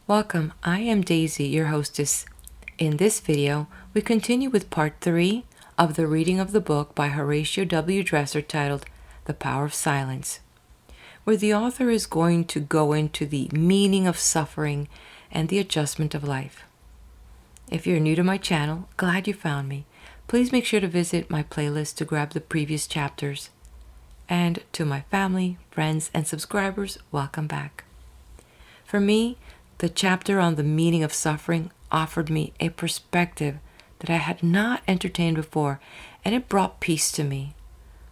Welcome, I am Daisy, your hostess. In this video, we continue with part 3 of the reading of the book by Horatio W. Dresser titled The Power of Silence, where the author is going to go into the meaning of suffering and the adjustment of life. If you're new to my channel, glad you found me. Please make sure to visit my playlist to grab the previous chapters. And to my family, friends, and subscribers, welcome back. For me, the chapter on the meaning of suffering offered me a perspective that I had not entertained before, and it brought peace to me,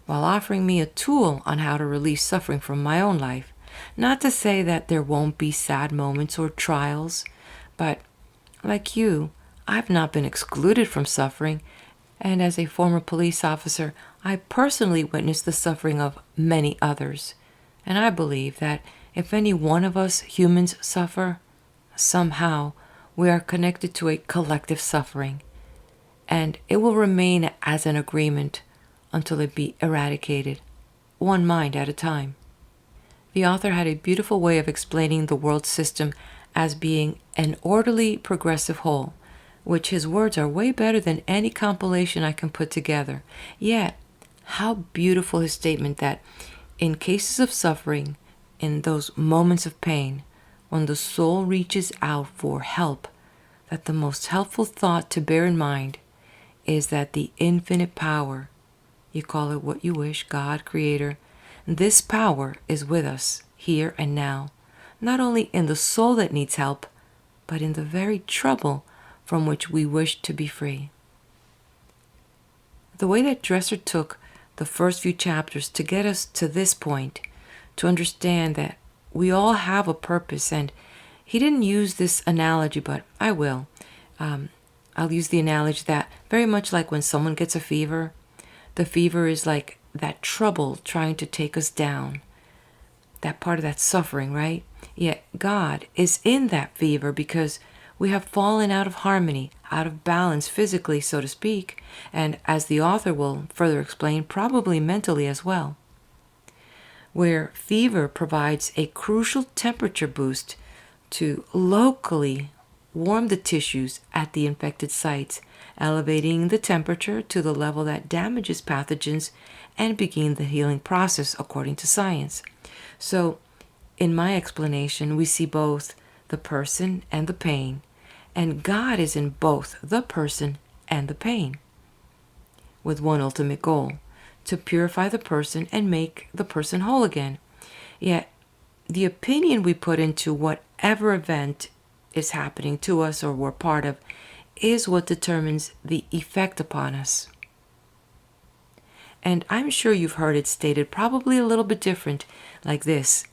while offering me a tool on how to release suffering from my own life. Not to say that there won't be sad moments or trials, but like you, I've not been excluded from suffering, and as a former police officer, I personally witnessed the suffering of many others. And I believe that if any one of us humans suffer, somehow we are connected to a collective suffering, and it will remain as an agreement until it be eradicated, one mind at a time. The author had a beautiful way of explaining the world system as being an orderly, progressive whole, which his words are way better than any compilation I can put together. Yet, how beautiful his statement that in cases of suffering, in those moments of pain, when the soul reaches out for help, that the most helpful thought to bear in mind is that the infinite power, you call it what you wish, God, Creator, this power is with us here and now, not only in the soul that needs help, but in the very trouble from which we wish to be free. The way that Dresser took the first few chapters to get us to this point, to understand that we all have a purpose, and he didn't use this analogy, but I will. I'll use the analogy that very much like when someone gets a fever, the fever is like that trouble trying to take us down, that part of that suffering, right? Yet God is in that fever because we have fallen out of harmony, out of balance physically, so to speak, and as the author will further explain, probably mentally as well, where fever provides a crucial temperature boost to locally warm the tissues at the infected sites, elevating the temperature to the level that damages pathogens and begin the healing process according to science. So, in my explanation, we see both the person and the pain, and God is in both the person and the pain, with one ultimate goal: to purify the person and make the person whole again. Yet, the opinion we put into whatever event is happening to us or we're part of is what determines the effect upon us. And I'm sure you've heard it stated probably a little bit different, like this: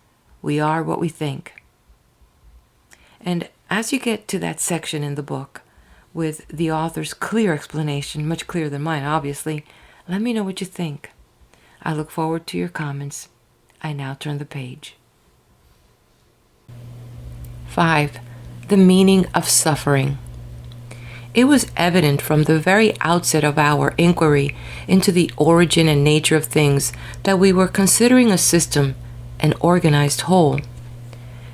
we are what we think. And as you get to that section in the book, with the author's clear explanation, much clearer than mine obviously, let me know what you think. I look forward to your comments. I now turn the page. 5. The meaning of suffering. It was evident from the very outset of our inquiry into the origin and nature of things that we were considering a system, an organized whole.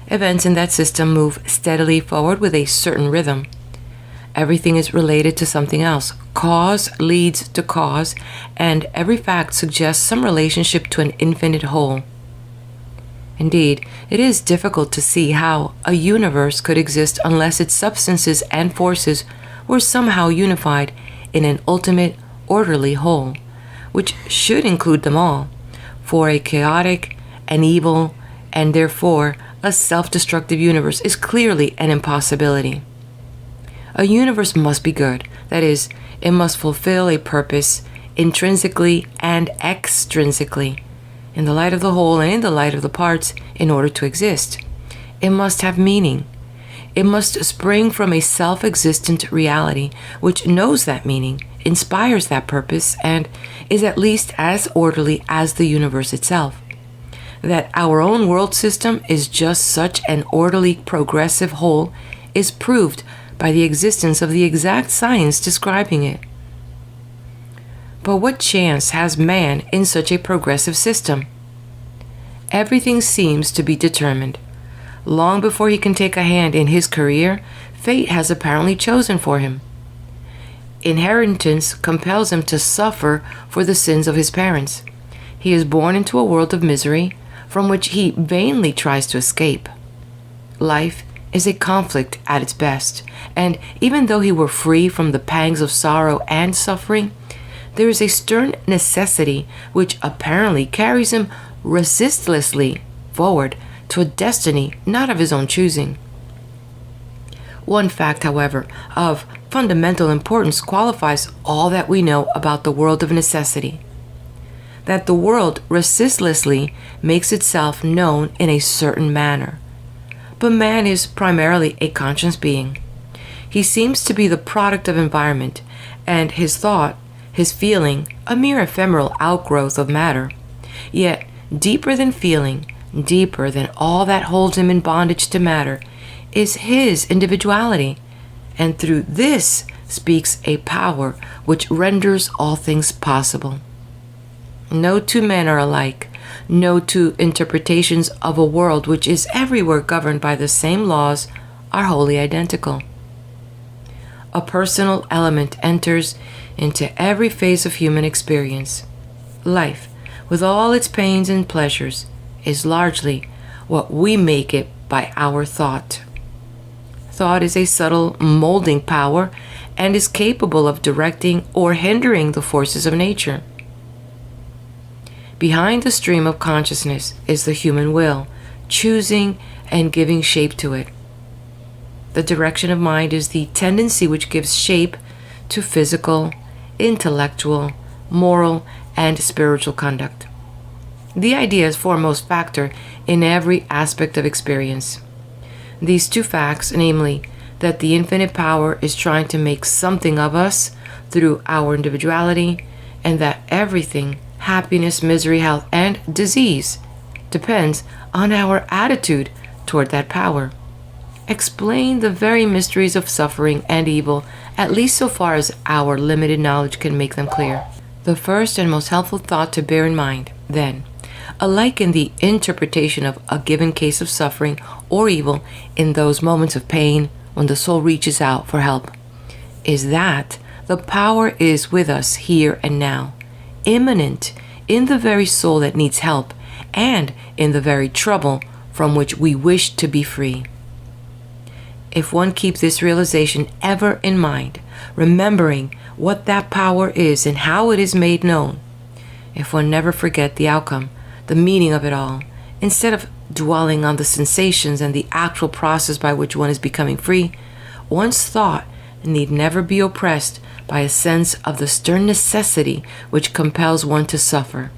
Events in that system move steadily forward with a certain rhythm. Everything is related to something else. Cause leads to cause, and every fact suggests some relationship to an infinite whole. Indeed, it is difficult to see how a universe could exist unless its substances and forces were somehow unified in an ultimate, orderly whole, which should include them all, for a chaotic, an evil, and therefore a self-destructive universe is clearly an impossibility. A universe must be good, that is, it must fulfill a purpose intrinsically and extrinsically, in the light of the whole and in the light of the parts, in order to exist. It must have meaning. It must spring from a self-existent reality which knows that meaning, inspires that purpose, and is at least as orderly as the universe itself. That our own world system is just such an orderly, progressive whole is proved by the existence of the exact science describing it. But what chance has man in such a progressive system? Everything seems to be determined. Long before he can take a hand in his career, fate has apparently chosen for him. Inheritance compels him to suffer for the sins of his parents. He is born into a world of misery from which he vainly tries to escape. Life is a conflict at its best, and even though he were free from the pangs of sorrow and suffering, there is a stern necessity which apparently carries him resistlessly forward to a destiny not of his own choosing. One fact, however, of fundamental importance qualifies all that we know about the world of necessity: that the world resistlessly makes itself known in a certain manner. But man is primarily a conscious being. He seems to be the product of environment, and his thought, his feeling, a mere ephemeral outgrowth of matter. Yet, deeper than feeling, deeper than all that holds him in bondage to matter, is his individuality, and through this speaks a power which renders all things possible. No two men are alike. No two interpretations of a world which is everywhere governed by the same laws are wholly identical. A personal element enters into every phase of human experience. Life, with all its pains and pleasures, is largely what we make it by our thought. Thought is a subtle molding power and is capable of directing or hindering the forces of nature. Behind the stream of consciousness is the human will, choosing and giving shape to it. The direction of mind is the tendency which gives shape to physical, intellectual, moral, and spiritual conduct. The idea is foremost factor in every aspect of experience. These two facts, namely, that the infinite power is trying to make something of us through our individuality, and that everything, happiness, misery, health, and disease, depends on our attitude toward that power, explain the very mysteries of suffering and evil, at least so far as our limited knowledge can make them clear. The first and most helpful thought to bear in mind, then, alike in the interpretation of a given case of suffering or evil in those moments of pain when the soul reaches out for help, is that the power is with us here and now, immanent in the very soul that needs help and in the very trouble from which we wish to be free. If one keeps this realization ever in mind, remembering what that power is and how it is made known, if one never forget the outcome, the meaning of it all, instead of dwelling on the sensations and the actual process by which one is becoming free, one's thought need never be oppressed by a sense of the stern necessity which compels one to suffer,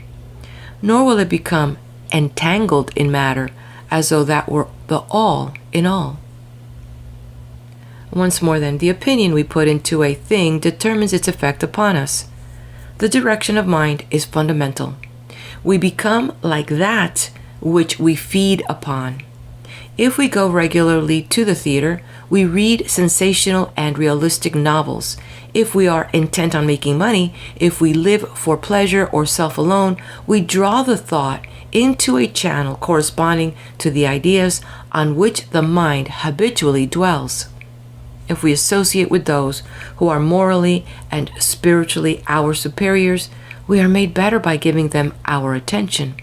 nor will it become entangled in matter as though that were the all in all. Once more then, the opinion we put into a thing determines its effect upon us. The direction of mind is fundamental. We become like that which we feed upon. If we go regularly to the theater, we read sensational and realistic novels. If we are intent on making money, if we live for pleasure or self alone, we draw the thought into a channel corresponding to the ideas on which the mind habitually dwells. If we associate with those who are morally and spiritually our superiors, we are made better by giving them our attention.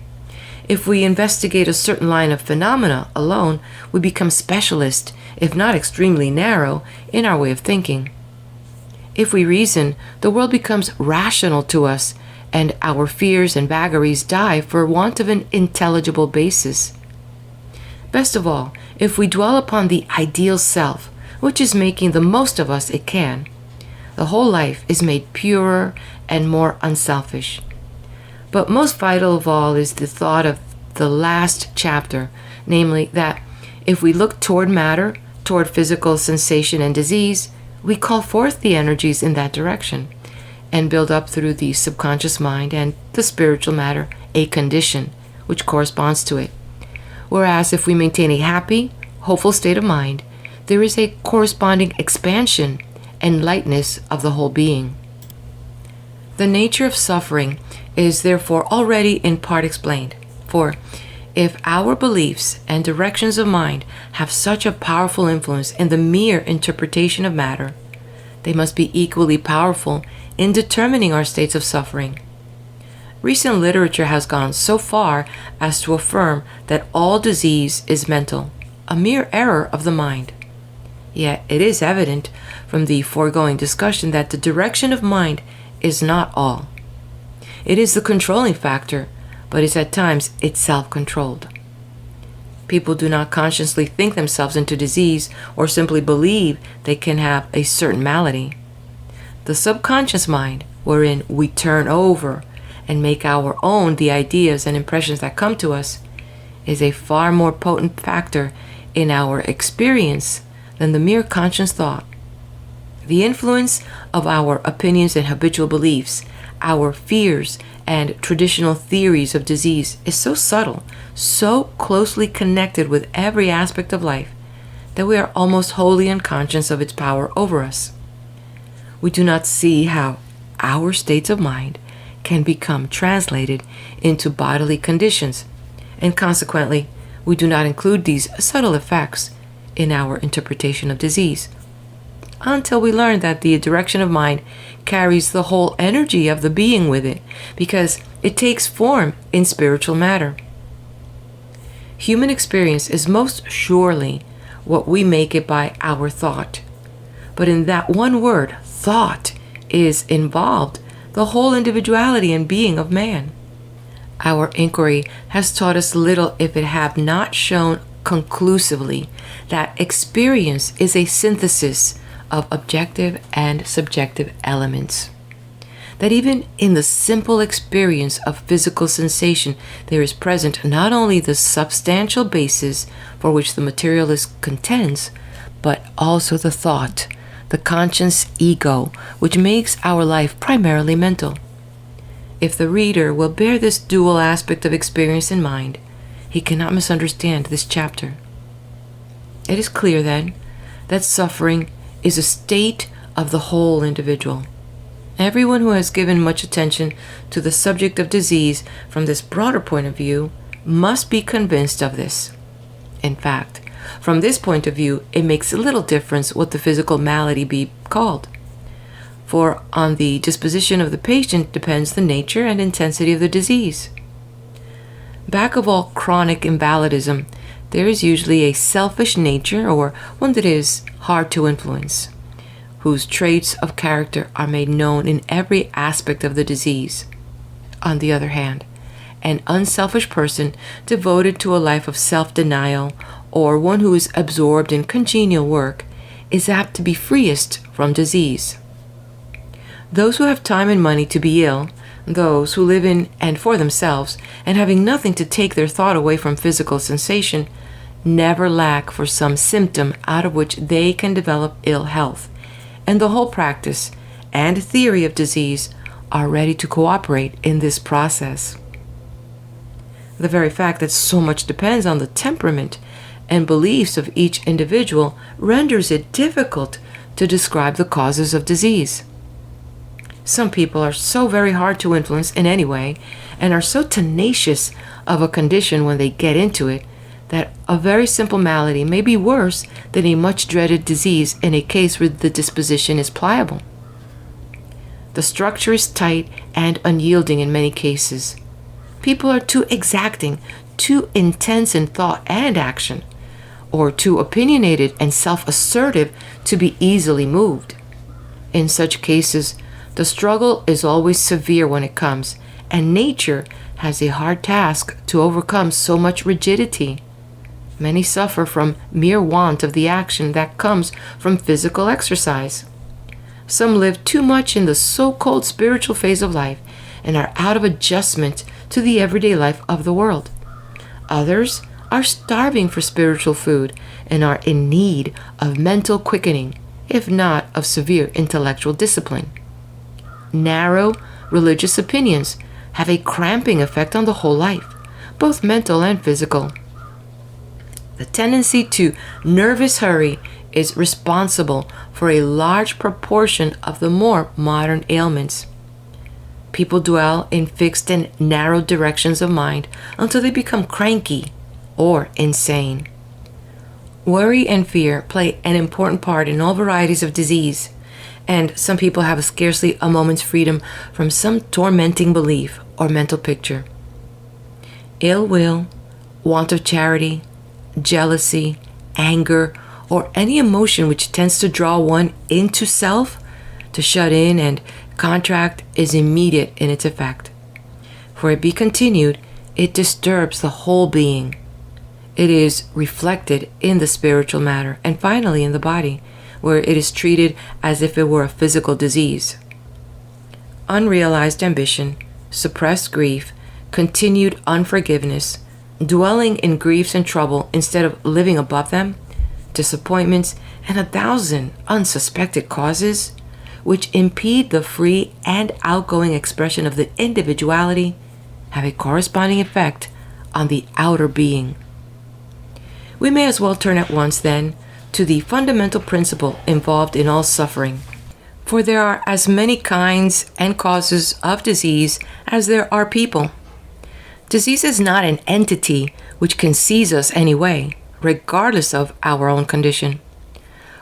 If we investigate a certain line of phenomena alone, we become specialists, if not extremely narrow, in our way of thinking. If we reason, the world becomes rational to us, and our fears and vagaries die for want of an intelligible basis. Best of all, if we dwell upon the ideal self, which is making the most of us it can, the whole life is made purer and more unselfish. But most vital of all is the thought of the last chapter, namely that if we look toward matter, toward physical sensation and disease, we call forth the energies in that direction and build up through the subconscious mind and the spiritual matter a condition which corresponds to it. Whereas if we maintain a happy, hopeful state of mind, there is a corresponding expansion and lightness of the whole being. The nature of suffering is therefore already in part explained, for If our beliefs and directions of mind have such a powerful influence in the mere interpretation of matter, they must be equally powerful in determining our states of suffering. Recent literature has gone so far as to affirm that all disease is mental, a mere error of the mind. Yet it is evident from the foregoing discussion that the direction of mind is not all. It is the controlling factor, but is at times itself controlled. People do not consciously think themselves into disease or simply believe they can have a certain malady. The subconscious mind, wherein we turn over and make our own the ideas and impressions that come to us, is a far more potent factor in our experience than the mere conscious thought. The influence of our opinions and habitual beliefs, our fears and traditional theories of disease is so subtle, so closely connected with every aspect of life, that we are almost wholly unconscious of its power over us. We do not see how our states of mind can become translated into bodily conditions, and consequently, we do not include these subtle effects in our interpretation of disease, until we learn that the direction of mind carries the whole energy of the being with it, because it takes form in spiritual matter. Human experience is most surely what we make it by our thought. But in that one word, thought, is involved the whole individuality and being of man. Our inquiry has taught us little if it have not shown conclusively that experience is a synthesis of objective and subjective elements. That even in the simple experience of physical sensation, there is present not only the substantial basis for which the materialist contends, but also the thought, the conscious ego, which makes our life primarily mental. If the reader will bear this dual aspect of experience in mind, he cannot misunderstand this chapter. It is clear, then, that suffering is a state of the whole individual. Everyone who has given much attention to the subject of disease from this broader point of view must be convinced of this. In fact, from this point of view, it makes little difference what the physical malady be called. For on the disposition of the patient depends the nature and intensity of the disease. Back of all chronic invalidism, there is usually a selfish nature, or one that is hard to influence, whose traits of character are made known in every aspect of the disease. On the other hand, an unselfish person devoted to a life of self-denial, or one who is absorbed in congenial work, is apt to be freest from disease. Those who have time and money to be ill, those who live in and for themselves, and having nothing to take their thought away from physical sensation, never lack for some symptom out of which they can develop ill health, and the whole practice and theory of disease are ready to cooperate in this process. The very fact that so much depends on the temperament and beliefs of each individual renders it difficult to describe the causes of disease. Some people are so very hard to influence in any way, and are so tenacious of a condition when they get into it, that a very simple malady may be worse than a much dreaded disease in a case where the disposition is pliable. The structure is tight and unyielding in many cases. People are too exacting, too intense in thought and action, or too opinionated and self-assertive to be easily moved. In such cases, the struggle is always severe when it comes, and nature has a hard task to overcome so much rigidity. Many suffer from mere want of the action that comes from physical exercise. Some live too much in the so-called spiritual phase of life and are out of adjustment to the everyday life of the world. Others are starving for spiritual food and are in need of mental quickening, if not of severe intellectual discipline. Narrow religious opinions have a cramping effect on the whole life, both mental and physical. The tendency to nervous hurry is responsible for a large proportion of the more modern ailments. People dwell in fixed and narrow directions of mind until they become cranky or insane. Worry and fear play an important part in all varieties of disease, and some people have scarcely a moment's freedom from some tormenting belief or mental picture. Ill will, want of charity, jealousy, anger, or any emotion which tends to draw one into self, to shut in and contract, is immediate in its effect. For it be continued, it disturbs the whole being. It is reflected in the spiritual matter, and finally in the body, where it is treated as if it were a physical disease. Unrealized ambition, suppressed grief, continued unforgiveness, dwelling in griefs and trouble instead of living above them, disappointments, and 1,000 unsuspected causes, which impede the free and outgoing expression of the individuality, have a corresponding effect on the outer being. We may as well turn at once, then, to the fundamental principle involved in all suffering, for there are as many kinds and causes of disease as there are people. Disease is not an entity which can seize us anyway, regardless of our own condition.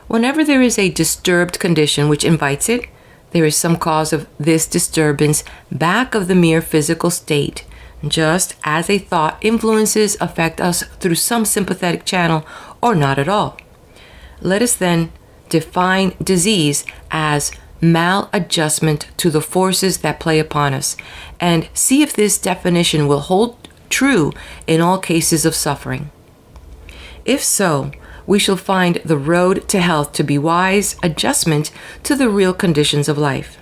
Whenever there is a disturbed condition which invites it, there is some cause of this disturbance back of the mere physical state, just as a thought influences affect us through some sympathetic channel or not at all. Let us then define disease as maladjustment to the forces that play upon us, and see if this definition will hold true in all cases of suffering. If so, we shall find the road to health to be wise adjustment to the real conditions of life.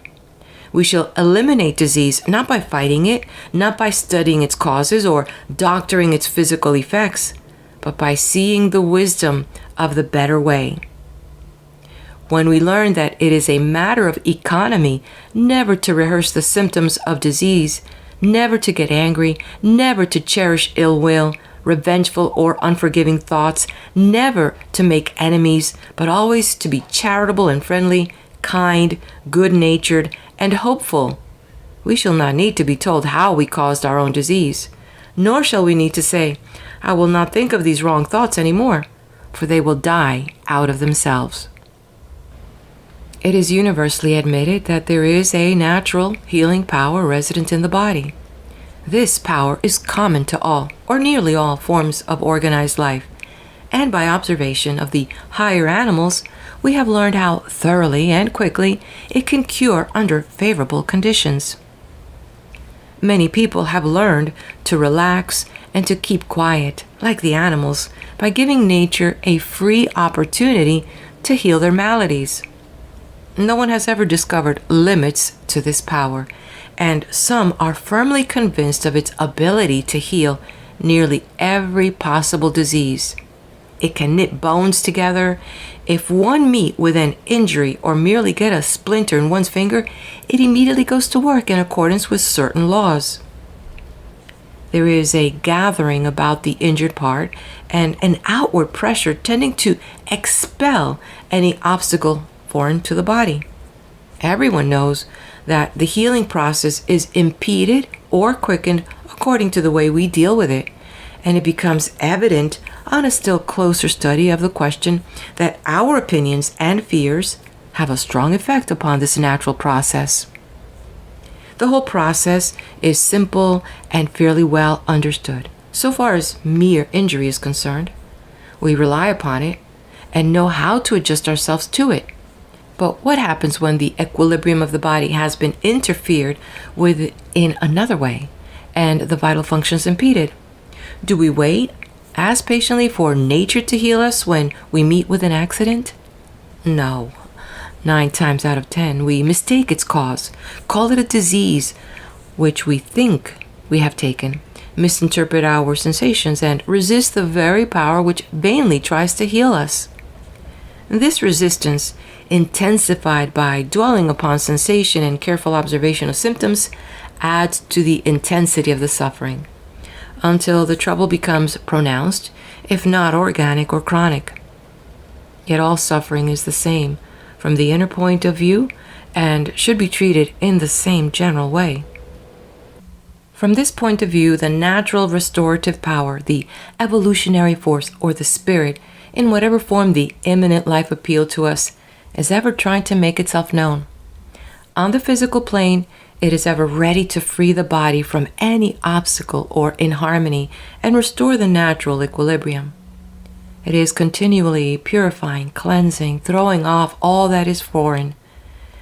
We shall eliminate disease not by fighting it, not by studying its causes or doctoring its physical effects, but by seeing the wisdom of the better way. When we learn that it is a matter of economy never to rehearse the symptoms of disease, never to get angry, never to cherish ill will, revengeful or unforgiving thoughts, never to make enemies, but always to be charitable and friendly, kind, good-natured, and hopeful, we shall not need to be told how we caused our own disease, nor shall we need to say, "I will not think of these wrong thoughts any more," for they will die out of themselves. It is universally admitted that there is a natural healing power resident in the body. This power is common to all, or nearly all, forms of organized life, and by observation of the higher animals, we have learned how thoroughly and quickly it can cure under favorable conditions. Many people have learned to relax and to keep quiet, like the animals, by giving nature a free opportunity to heal their maladies. No one has ever discovered limits to this power, and some are firmly convinced of its ability to heal nearly every possible disease. It can knit bones together. If one meet with an injury or merely get a splinter in one's finger, it immediately goes to work in accordance with certain laws. There is a gathering about the injured part and an outward pressure tending to expel any obstacle foreign to the body. Everyone knows that the healing process is impeded or quickened according to the way we deal with it, and it becomes evident on a still closer study of the question that our opinions and fears have a strong effect upon this natural process. The whole process is simple and fairly well understood, so far as mere injury is concerned. We rely upon it and know how to adjust ourselves to it. But what happens when the equilibrium of the body has been interfered with in another way and the vital functions impeded? Do we wait as patiently for nature to heal us when we meet with an accident? No. 9 times out of 10, we mistake its cause, call it a disease which we think we have taken, misinterpret our sensations, and resist the very power which vainly tries to heal us. This resistance, intensified by dwelling upon sensation and careful observation of symptoms, adds to the intensity of the suffering, until the trouble becomes pronounced, if not organic or chronic. Yet all suffering is the same from the inner point of view and should be treated in the same general way. From this point of view, the natural restorative power, the evolutionary force, or the spirit, in whatever form the immanent life appealed to us, is ever trying to make itself known. On the physical plane, it is ever ready to free the body from any obstacle or inharmony and restore the natural equilibrium. It is continually purifying, cleansing, throwing off all that is foreign.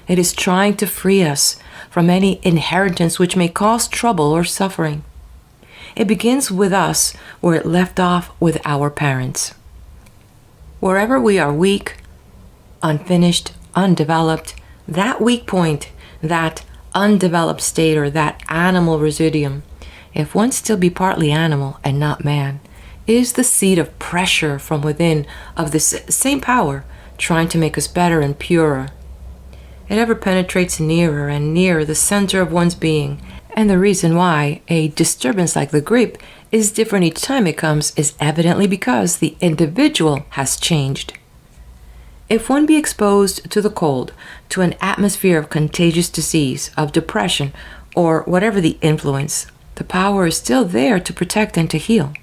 It is trying to free us from any inheritance which may cause trouble or suffering. It begins with us where it left off with our parents. Wherever we are weak, unfinished, undeveloped, that weak point, that undeveloped state, or that animal residuum, if one still be partly animal and not man, is the seed of pressure from within of this same power trying to make us better and purer. It ever penetrates nearer and nearer the center of one's being, and the reason why a disturbance like the grippe is different each time it comes is evidently because the individual has changed. If one be exposed to the cold, to an atmosphere of contagious disease, of depression, or whatever the influence, the power is still there to protect and to heal.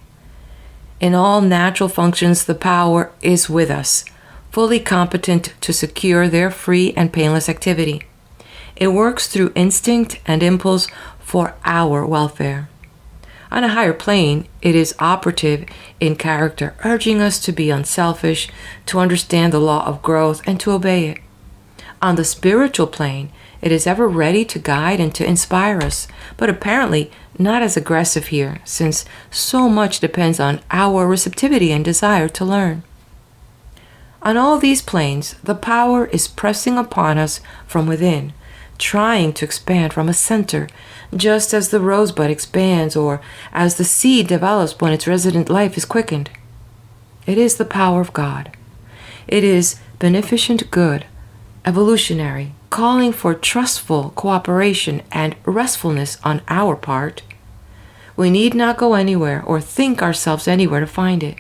In all natural functions, the power is with us, fully competent to secure their free and painless activity. It works through instinct and impulse for our welfare. On a higher plane, it is operative in character, urging us to be unselfish, to understand the law of growth, and to obey it. On the spiritual plane, it is ever ready to guide and to inspire us, but apparently not as aggressive here, since so much depends on our receptivity and desire to learn. On all these planes, the power is pressing upon us from within, trying to expand from a center, just as the rosebud expands or as the seed develops when its resident life is quickened. It is the power of God. It is beneficent good, evolutionary, calling for trustful cooperation and restfulness on our part. We need not go anywhere or think ourselves anywhere to find it,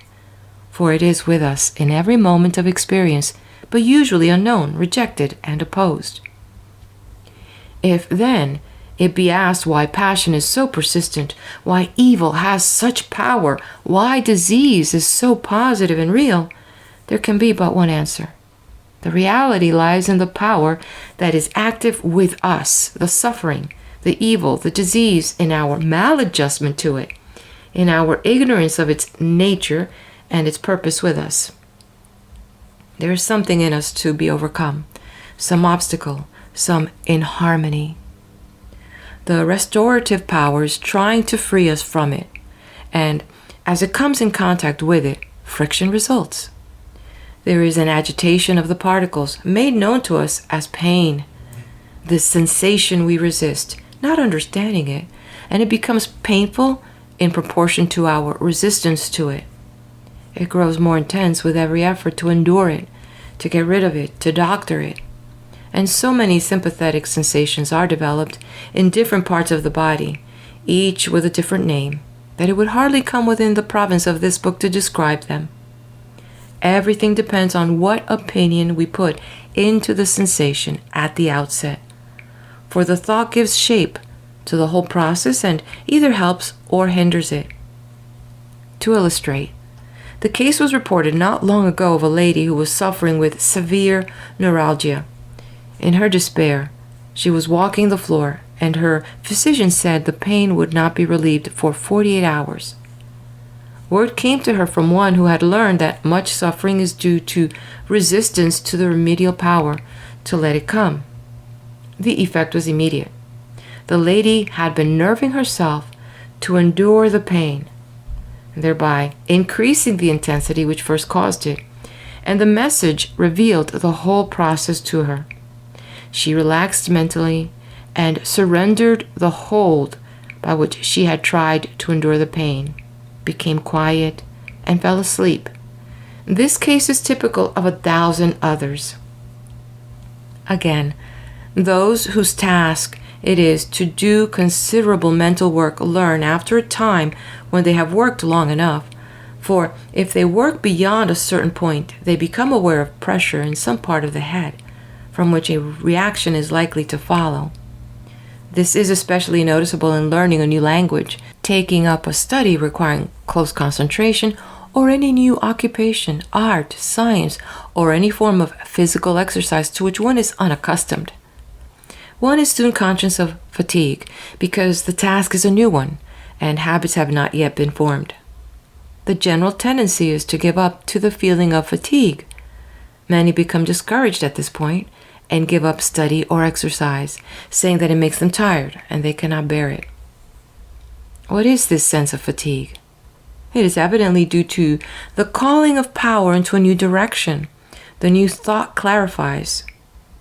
for it is with us in every moment of experience, but usually unknown, rejected, and opposed. If, then, it be asked why passion is so persistent, why evil has such power, why disease is so positive and real, there can be but one answer. The reality lies in the power that is active with us, the suffering, the evil, the disease, in our maladjustment to it, in our ignorance of its nature and its purpose with us. There is something in us to be overcome, some obstacle, some inharmony. The restorative power is trying to free us from it, and as it comes in contact with it, friction results. There is an agitation of the particles made known to us as pain. This sensation we resist, not understanding it, and it becomes painful in proportion to our resistance to it. It grows more intense with every effort to endure it, to get rid of it, to doctor it. And so many sympathetic sensations are developed in different parts of the body, each with a different name, that it would hardly come within the province of this book to describe them. Everything depends on what opinion we put into the sensation at the outset, for the thought gives shape to the whole process and either helps or hinders it. To illustrate, the case was reported not long ago of a lady who was suffering with severe neuralgia. In her despair, she was walking the floor, and her physician said the pain would not be relieved for 48 hours. Word came to her from one who had learned that much suffering is due to resistance to the remedial power to let it come. The effect was immediate. The lady had been nerving herself to endure the pain, thereby increasing the intensity which first caused it, and the message revealed the whole process to her. She relaxed mentally and surrendered the hold by which she had tried to endure the pain, became quiet, and fell asleep. This case is typical of 1,000 others. Again, those whose task it is to do considerable mental work learn after a time when they have worked long enough, for if they work beyond a certain point, they become aware of pressure in some part of the head, from which a reaction is likely to follow. This is especially noticeable in learning a new language, taking up a study requiring close concentration, or any new occupation, art, science, or any form of physical exercise to which one is unaccustomed. One is soon conscious of fatigue because the task is a new one and habits have not yet been formed. The general tendency is to give up to the feeling of fatigue. Many become discouraged at this point and give up study or exercise, saying that it makes them tired and they cannot bear it. What is this sense of fatigue? It is evidently due to the calling of power into a new direction. The new thought clarifies.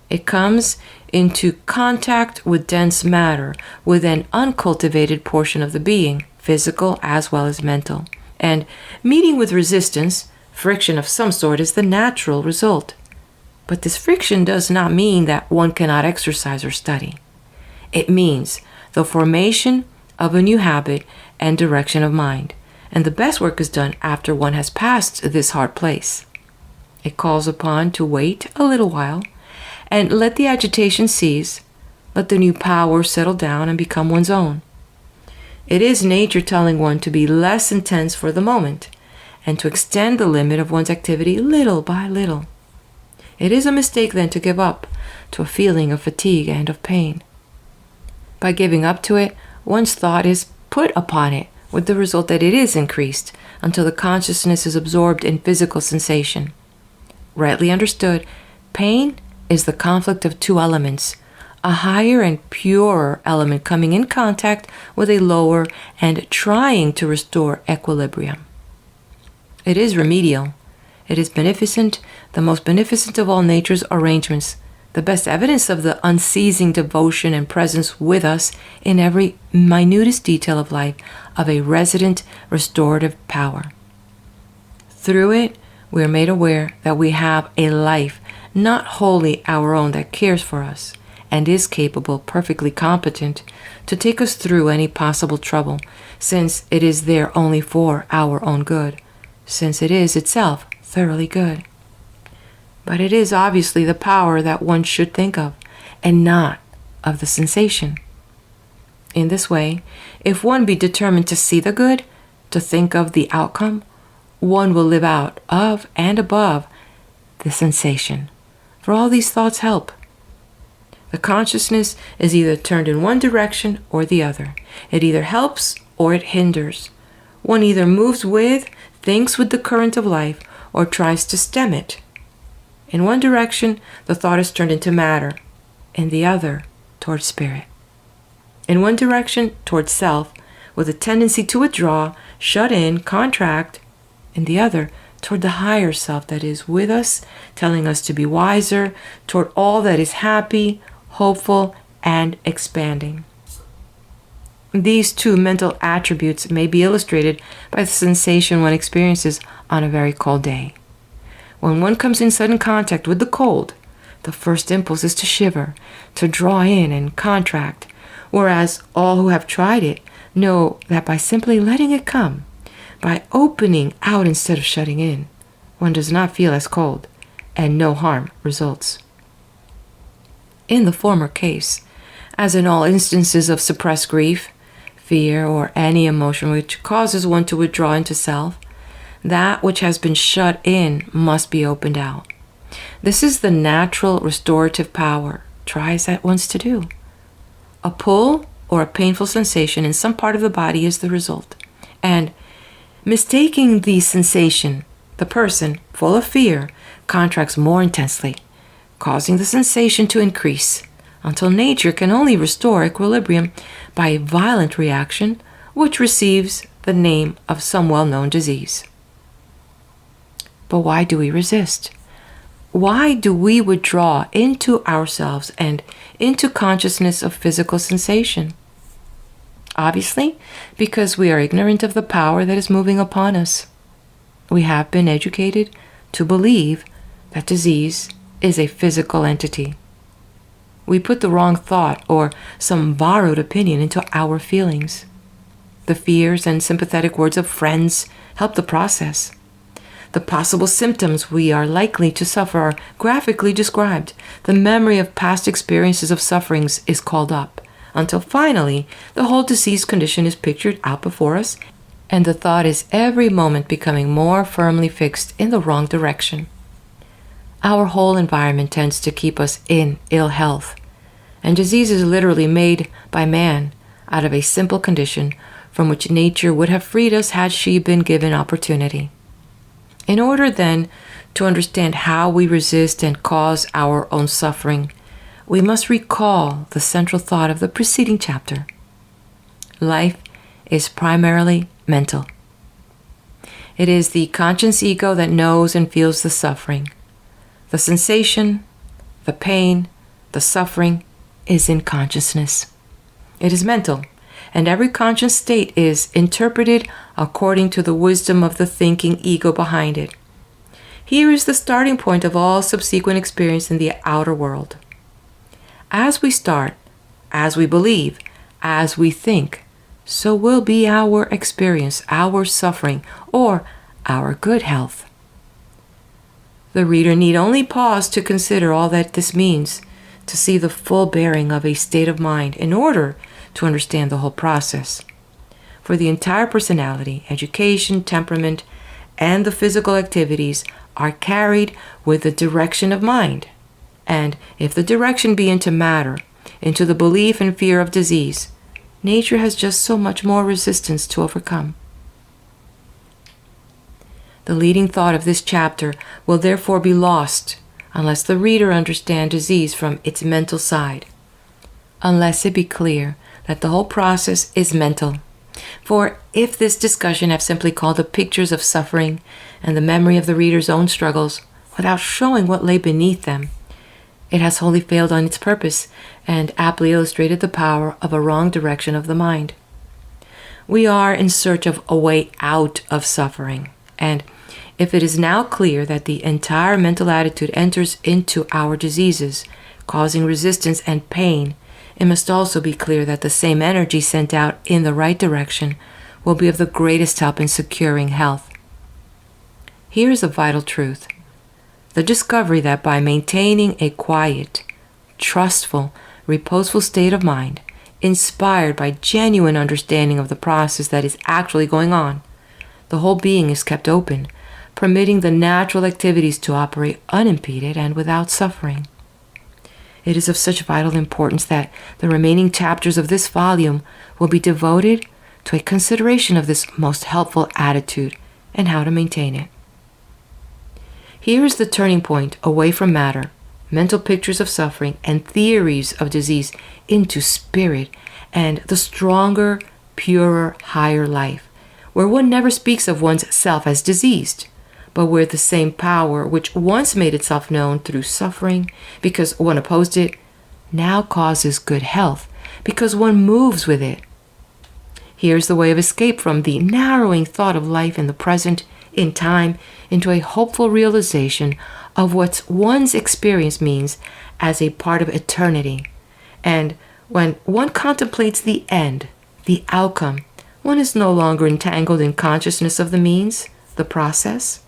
It comes into contact with dense matter, with an uncultivated portion of the being, physical as well as mental. And meeting with resistance, friction of some sort, is the natural result. But this friction does not mean that one cannot exercise or study. It means the formation of a new habit and direction of mind. And the best work is done after one has passed this hard place. It calls upon to wait a little while and let the agitation cease, let the new power settle down and become one's own. It is nature telling one to be less intense for the moment and to extend the limit of one's activity little by little. It is a mistake then to give up to a feeling of fatigue and of pain. By giving up to it, one's thought is put upon it, with the result that it is increased until the consciousness is absorbed in physical sensation. Rightly understood, pain is the conflict of two elements, a higher and purer element coming in contact with a lower and trying to restore equilibrium. It is remedial. It is beneficent, the most beneficent of all nature's arrangements, the best evidence of the unceasing devotion and presence with us in every minutest detail of life of a resident restorative power. Through it, we are made aware that we have a life not wholly our own that cares for us and is capable, perfectly competent, to take us through any possible trouble, since it is there only for our own good, since it is itself thoroughly good. But it is obviously the power that one should think of, and not of the sensation. In this way, if one be determined to see the good, to think of the outcome, one will live out of and above the sensation. For all these thoughts help. The consciousness is either turned in one direction or the other. It either helps or it hinders. One either moves with, thinks with the current of life, or tries to stem it. In one direction, the thought is turned into matter. In the other, towards spirit. In one direction, towards self, with a tendency to withdraw, shut in, contract. In the other, toward the higher self that is with us, telling us to be wiser, toward all that is happy, hopeful, and expanding. These two mental attributes may be illustrated by the sensation one experiences on a very cold day. When one comes in sudden contact with the cold, the first impulse is to shiver, to draw in and contract, whereas all who have tried it know that by simply letting it come, by opening out instead of shutting in, one does not feel as cold, and no harm results. In the former case, as in all instances of suppressed grief, fear, or any emotion which causes one to withdraw into self, that which has been shut in must be opened out. This is the natural restorative power tries at once to do. A pull or a painful sensation in some part of the body is the result. And mistaking the sensation, the person, full of fear, contracts more intensely, causing the sensation to increase until nature can only restore equilibrium by a violent reaction which receives the name of some well-known disease. But why do we resist? Why do we withdraw into ourselves and into consciousness of physical sensation? Obviously, because we are ignorant of the power that is moving upon us. We have been educated to believe that disease is a physical entity. We put the wrong thought or some borrowed opinion into our feelings. The fears and sympathetic words of friends help the process. The possible symptoms we are likely to suffer are graphically described. The memory of past experiences of sufferings is called up until finally the whole diseased condition is pictured out before us, and the thought is every moment becoming more firmly fixed in the wrong direction. Our whole environment tends to keep us in ill health, and disease is literally made by man out of a simple condition from which nature would have freed us had she been given opportunity. In order, then, to understand how we resist and cause our own suffering, we must recall the central thought of the preceding chapter. Life is primarily mental. It is the conscious ego that knows and feels the suffering. The sensation, the pain, the suffering is in consciousness. It is mental, and every conscious state is interpreted according to the wisdom of the thinking ego behind it. Here is the starting point of all subsequent experience in the outer world. As we start, as we believe, as we think, so will be our experience, our suffering, or our good health. The reader need only pause to consider all that this means, to see the full bearing of a state of mind in order to understand the whole process. For the entire personality, education, temperament, and the physical activities are carried with the direction of mind. And if the direction be into matter, into the belief and fear of disease, nature has just so much more resistance to overcome. The leading thought of this chapter will therefore be lost unless the reader understand disease from its mental side, unless it be clear that the whole process is mental. For if this discussion have simply called up pictures of suffering and the memory of the reader's own struggles without showing what lay beneath them, it has wholly failed on its purpose and aptly illustrated the power of a wrong direction of the mind. We are in search of a way out of suffering, and if it is now clear that the entire mental attitude enters into our diseases, causing resistance and pain, it must also be clear that the same energy sent out in the right direction will be of the greatest help in securing health. Here is a vital truth: the discovery that by maintaining a quiet, trustful, reposeful state of mind, inspired by genuine understanding of the process that is actually going on, the whole being is kept open, permitting the natural activities to operate unimpeded and without suffering. It is of such vital importance that the remaining chapters of this volume will be devoted to a consideration of this most helpful attitude and how to maintain it. Here is the turning point away from matter, mental pictures of suffering, and theories of disease into spirit and the stronger, purer, higher life, where one never speaks of one's self as diseased, but where the same power which once made itself known through suffering because one opposed it, now causes good health because one moves with it. Here's the way of escape from the narrowing thought of life in the present, in time, into a hopeful realization of what one's experience means as a part of eternity. And when one contemplates the end, the outcome, one is no longer entangled in consciousness of the means, the process.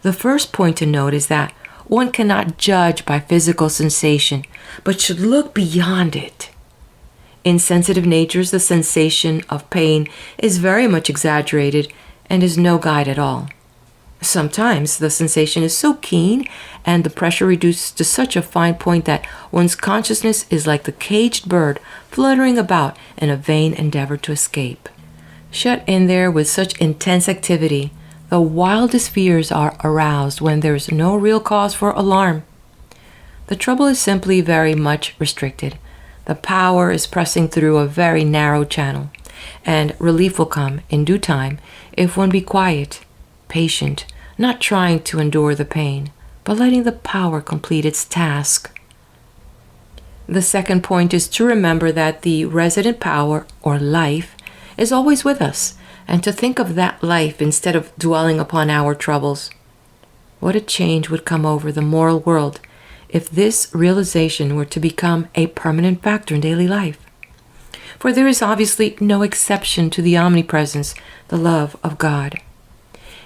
The first point to note is that one cannot judge by physical sensation, but should look beyond it. In sensitive natures, the sensation of pain is very much exaggerated and is no guide at all. Sometimes the sensation is so keen and the pressure reduced to such a fine point that one's consciousness is like the caged bird fluttering about in a vain endeavor to escape. Shut in there with such intense activity, the wildest fears are aroused when there is no real cause for alarm. The trouble is simply very much restricted. The power is pressing through a very narrow channel, and relief will come in due time if one be quiet, patient, not trying to endure the pain, but letting the power complete its task. The second point is to remember that the resident power, or life, is always with us, and to think of that life instead of dwelling upon our troubles. What a change would come over the moral world if this realization were to become a permanent factor in daily life. For there is obviously no exception to the omnipresence, the love of God.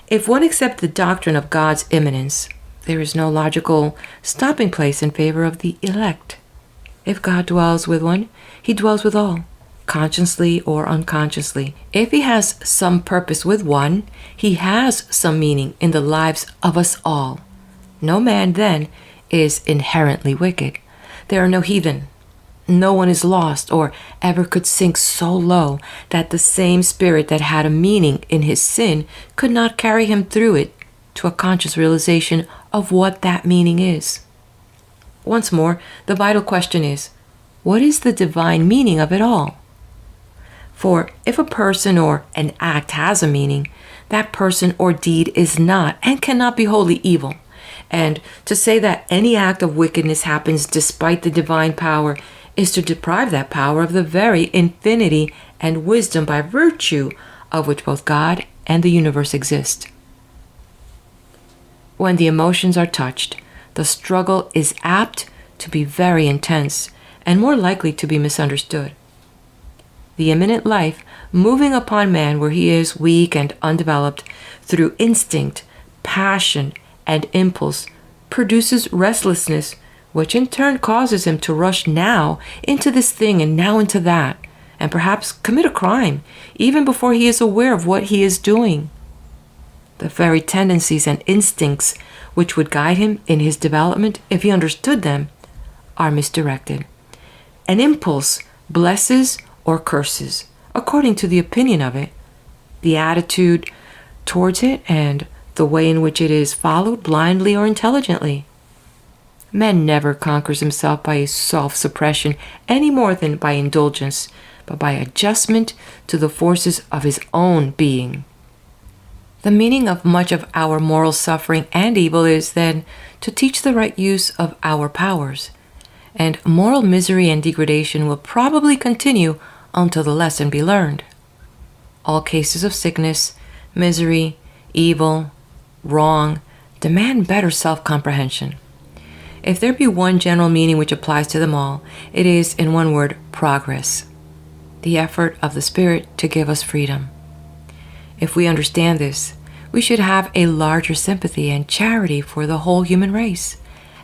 If one accepts the doctrine of God's immanence, there is no logical stopping place in favor of the elect. If God dwells with one, he dwells with all, consciously or unconsciously. If he has some purpose with one, he has some meaning in the lives of us all. No man, then, is inherently wicked. There are no heathen. No one is lost or ever could sink so low that the same spirit that had a meaning in his sin could not carry him through it to a conscious realization of what that meaning is. Once more, the vital question is, what is the divine meaning of it all? For if a person or an act has a meaning, that person or deed is not and cannot be wholly evil. And to say that any act of wickedness happens despite the divine power is to deprive that power of the very infinity and wisdom by virtue of which both God and the universe exist. When the emotions are touched, the struggle is apt to be very intense and more likely to be misunderstood. The immanent life moving upon man where he is weak and undeveloped through instinct, passion, and impulse produces restlessness, which in turn causes him to rush now into this thing and now into that, and perhaps commit a crime even before he is aware of what he is doing. The very tendencies and instincts which would guide him in his development, if he understood them, are misdirected. An impulse blesses or curses, according to the opinion of it, the attitude towards it, and the way in which it is followed blindly or intelligently. Man never conquers himself by self-suppression any more than by indulgence, but by adjustment to the forces of his own being. The meaning of much of our moral suffering and evil is, then, to teach the right use of our powers, and moral misery and degradation will probably continue until the lesson be learned. All cases of sickness, misery, evil, wrong, demand better self-comprehension. If there be one general meaning which applies to them all, it is, in one word, progress, the effort of the Spirit to give us freedom. If we understand this, we should have a larger sympathy and charity for the whole human race,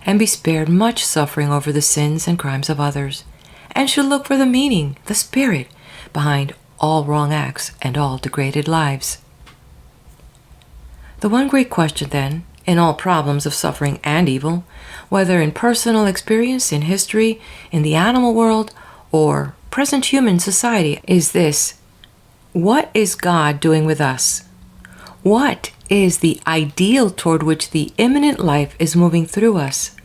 and be spared much suffering over the sins and crimes of others, and should look for the meaning, the spirit, behind all wrong acts and all degraded lives. The one great question, then, in all problems of suffering and evil, whether in personal experience, in history, in the animal world, or present human society, is this: what is God doing with us? What is the ideal toward which the immanent life is moving through us?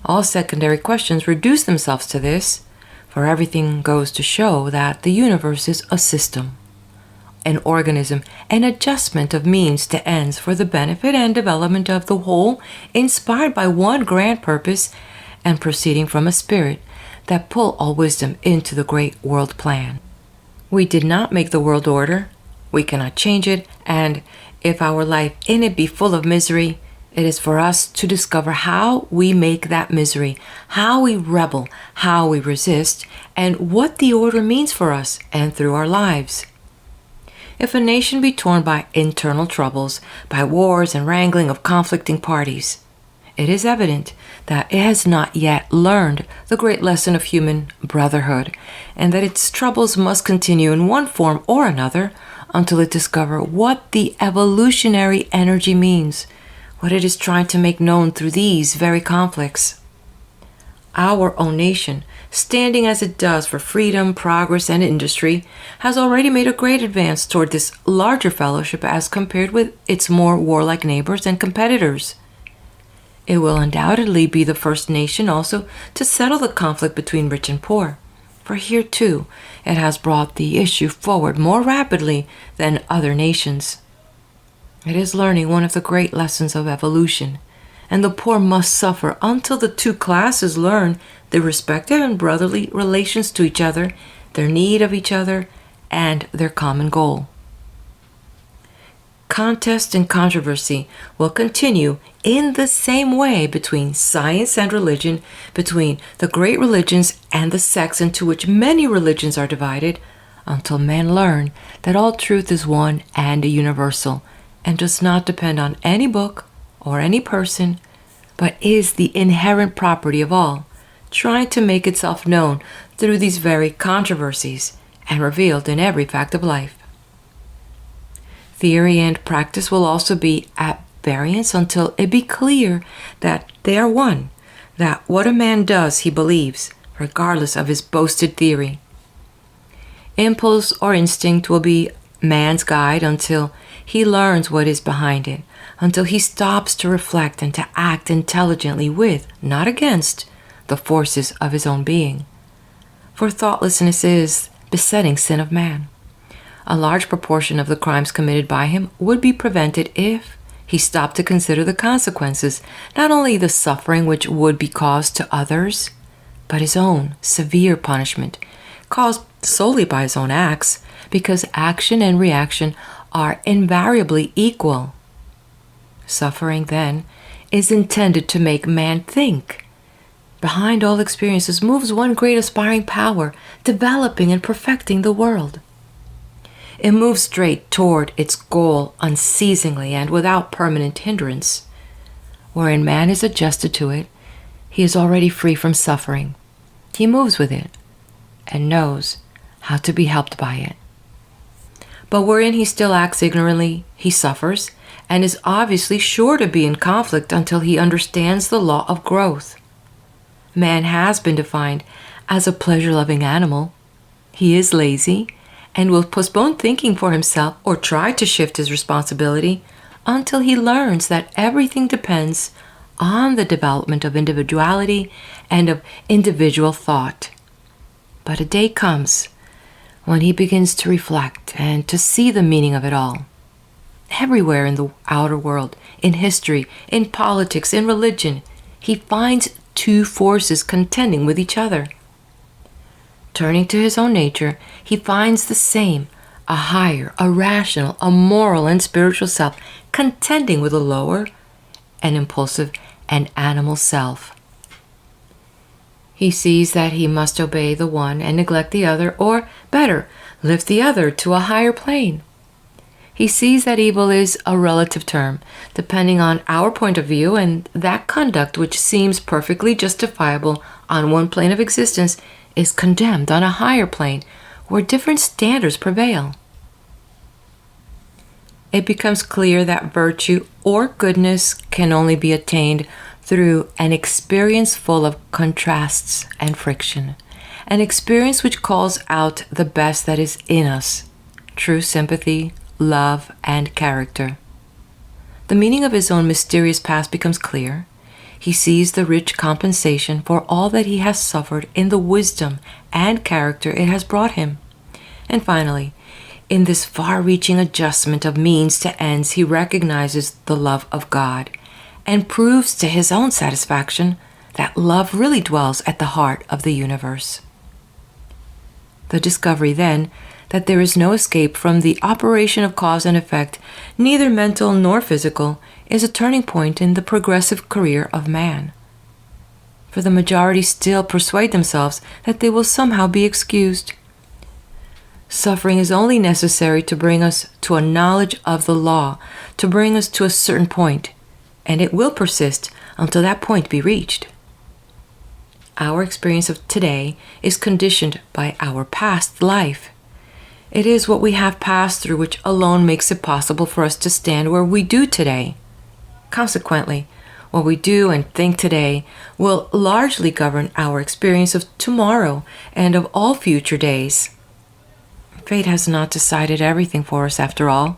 All secondary questions reduce themselves to this, for everything goes to show that the universe is a system, an organism, an adjustment of means to ends for the benefit and development of the whole, inspired by one grand purpose and proceeding from a spirit that pull all wisdom into the great world plan. We did not make the world order, we cannot change it, and if our life in it be full of misery, it is for us to discover how we make that misery, how we rebel, how we resist, and what the order means for us and through our lives. If a nation be torn by internal troubles, by wars and wrangling of conflicting parties, it is evident that it has not yet learned the great lesson of human brotherhood, and that its troubles must continue in one form or another until it discover what the evolutionary energy means, what it is trying to make known through these very conflicts. Our own nation, standing as it does for freedom, progress, and industry, has already made a great advance toward this larger fellowship as compared with its more warlike neighbors and competitors. It will undoubtedly be the first nation also to settle the conflict between rich and poor, for here too it has brought the issue forward more rapidly than other nations. It is learning one of the great lessons of evolution, and the poor must suffer until the two classes learn their respective and brotherly relations to each other, their need of each other, and their common goal. Contest and controversy will continue in the same way between science and religion, between the great religions and the sects into which many religions are divided, until men learn that all truth is one and universal, and does not depend on any book or any person, but is the inherent property of all, trying to make itself known through these very controversies and revealed in every fact of life. Theory and practice will also be at variance until it be clear that they are one, that what a man does he believes, regardless of his boasted theory. Impulse or instinct will be man's guide until he learns what is behind it, until he stops to reflect and to act intelligently with, not against, the forces of his own being. For thoughtlessness is besetting sin of man. A large proportion of the crimes committed by him would be prevented if he stopped to consider the consequences, not only the suffering which would be caused to others, but his own severe punishment, caused solely by his own acts, because action and reaction are invariably equal. Suffering, then, is intended to make man think. Behind all experiences moves one great aspiring power, developing and perfecting the world. It moves straight toward its goal unceasingly and without permanent hindrance. Wherein man is adjusted to it, he is already free from suffering. He moves with it and knows how to be helped by it. But wherein he still acts ignorantly, he suffers and is obviously sure to be in conflict until he understands the law of growth. Man has been defined as a pleasure-loving animal. He is lazy and will postpone thinking for himself or try to shift his responsibility until he learns that everything depends on the development of individuality and of individual thought. But a day comes when he begins to reflect and to see the meaning of it all. Everywhere in the outer world, in history, in politics, in religion, he finds two forces contending with each other. Turning to his own nature, he finds the same, a higher, a rational, a moral and spiritual self contending with a lower, an impulsive and animal self. He sees that he must obey the one and neglect the other, or better, lift the other to a higher plane. He sees that evil is a relative term, depending on our point of view, and that conduct which seems perfectly justifiable on one plane of existence is condemned on a higher plane where different standards prevail. It becomes clear that virtue or goodness can only be attained through an experience full of contrasts and friction, an experience which calls out the best that is in us, true sympathy, love, and character. The meaning of his own mysterious past becomes clear. He sees the rich compensation for all that he has suffered in the wisdom and character it has brought him. And finally, in this far-reaching adjustment of means to ends, he recognizes the love of God and proves to his own satisfaction that love really dwells at the heart of the universe. The discovery, then, that there is no escape from the operation of cause and effect, neither mental nor physical, is a turning point in the progressive career of man. For the majority still persuade themselves that they will somehow be excused. Suffering is only necessary to bring us to a knowledge of the law, to bring us to a certain point, and it will persist until that point be reached. Our experience of today is conditioned by our past life. It is what we have passed through which alone makes it possible for us to stand where we do today. Consequently, what we do and think today will largely govern our experience of tomorrow and of all future days. Fate has not decided everything for us after all,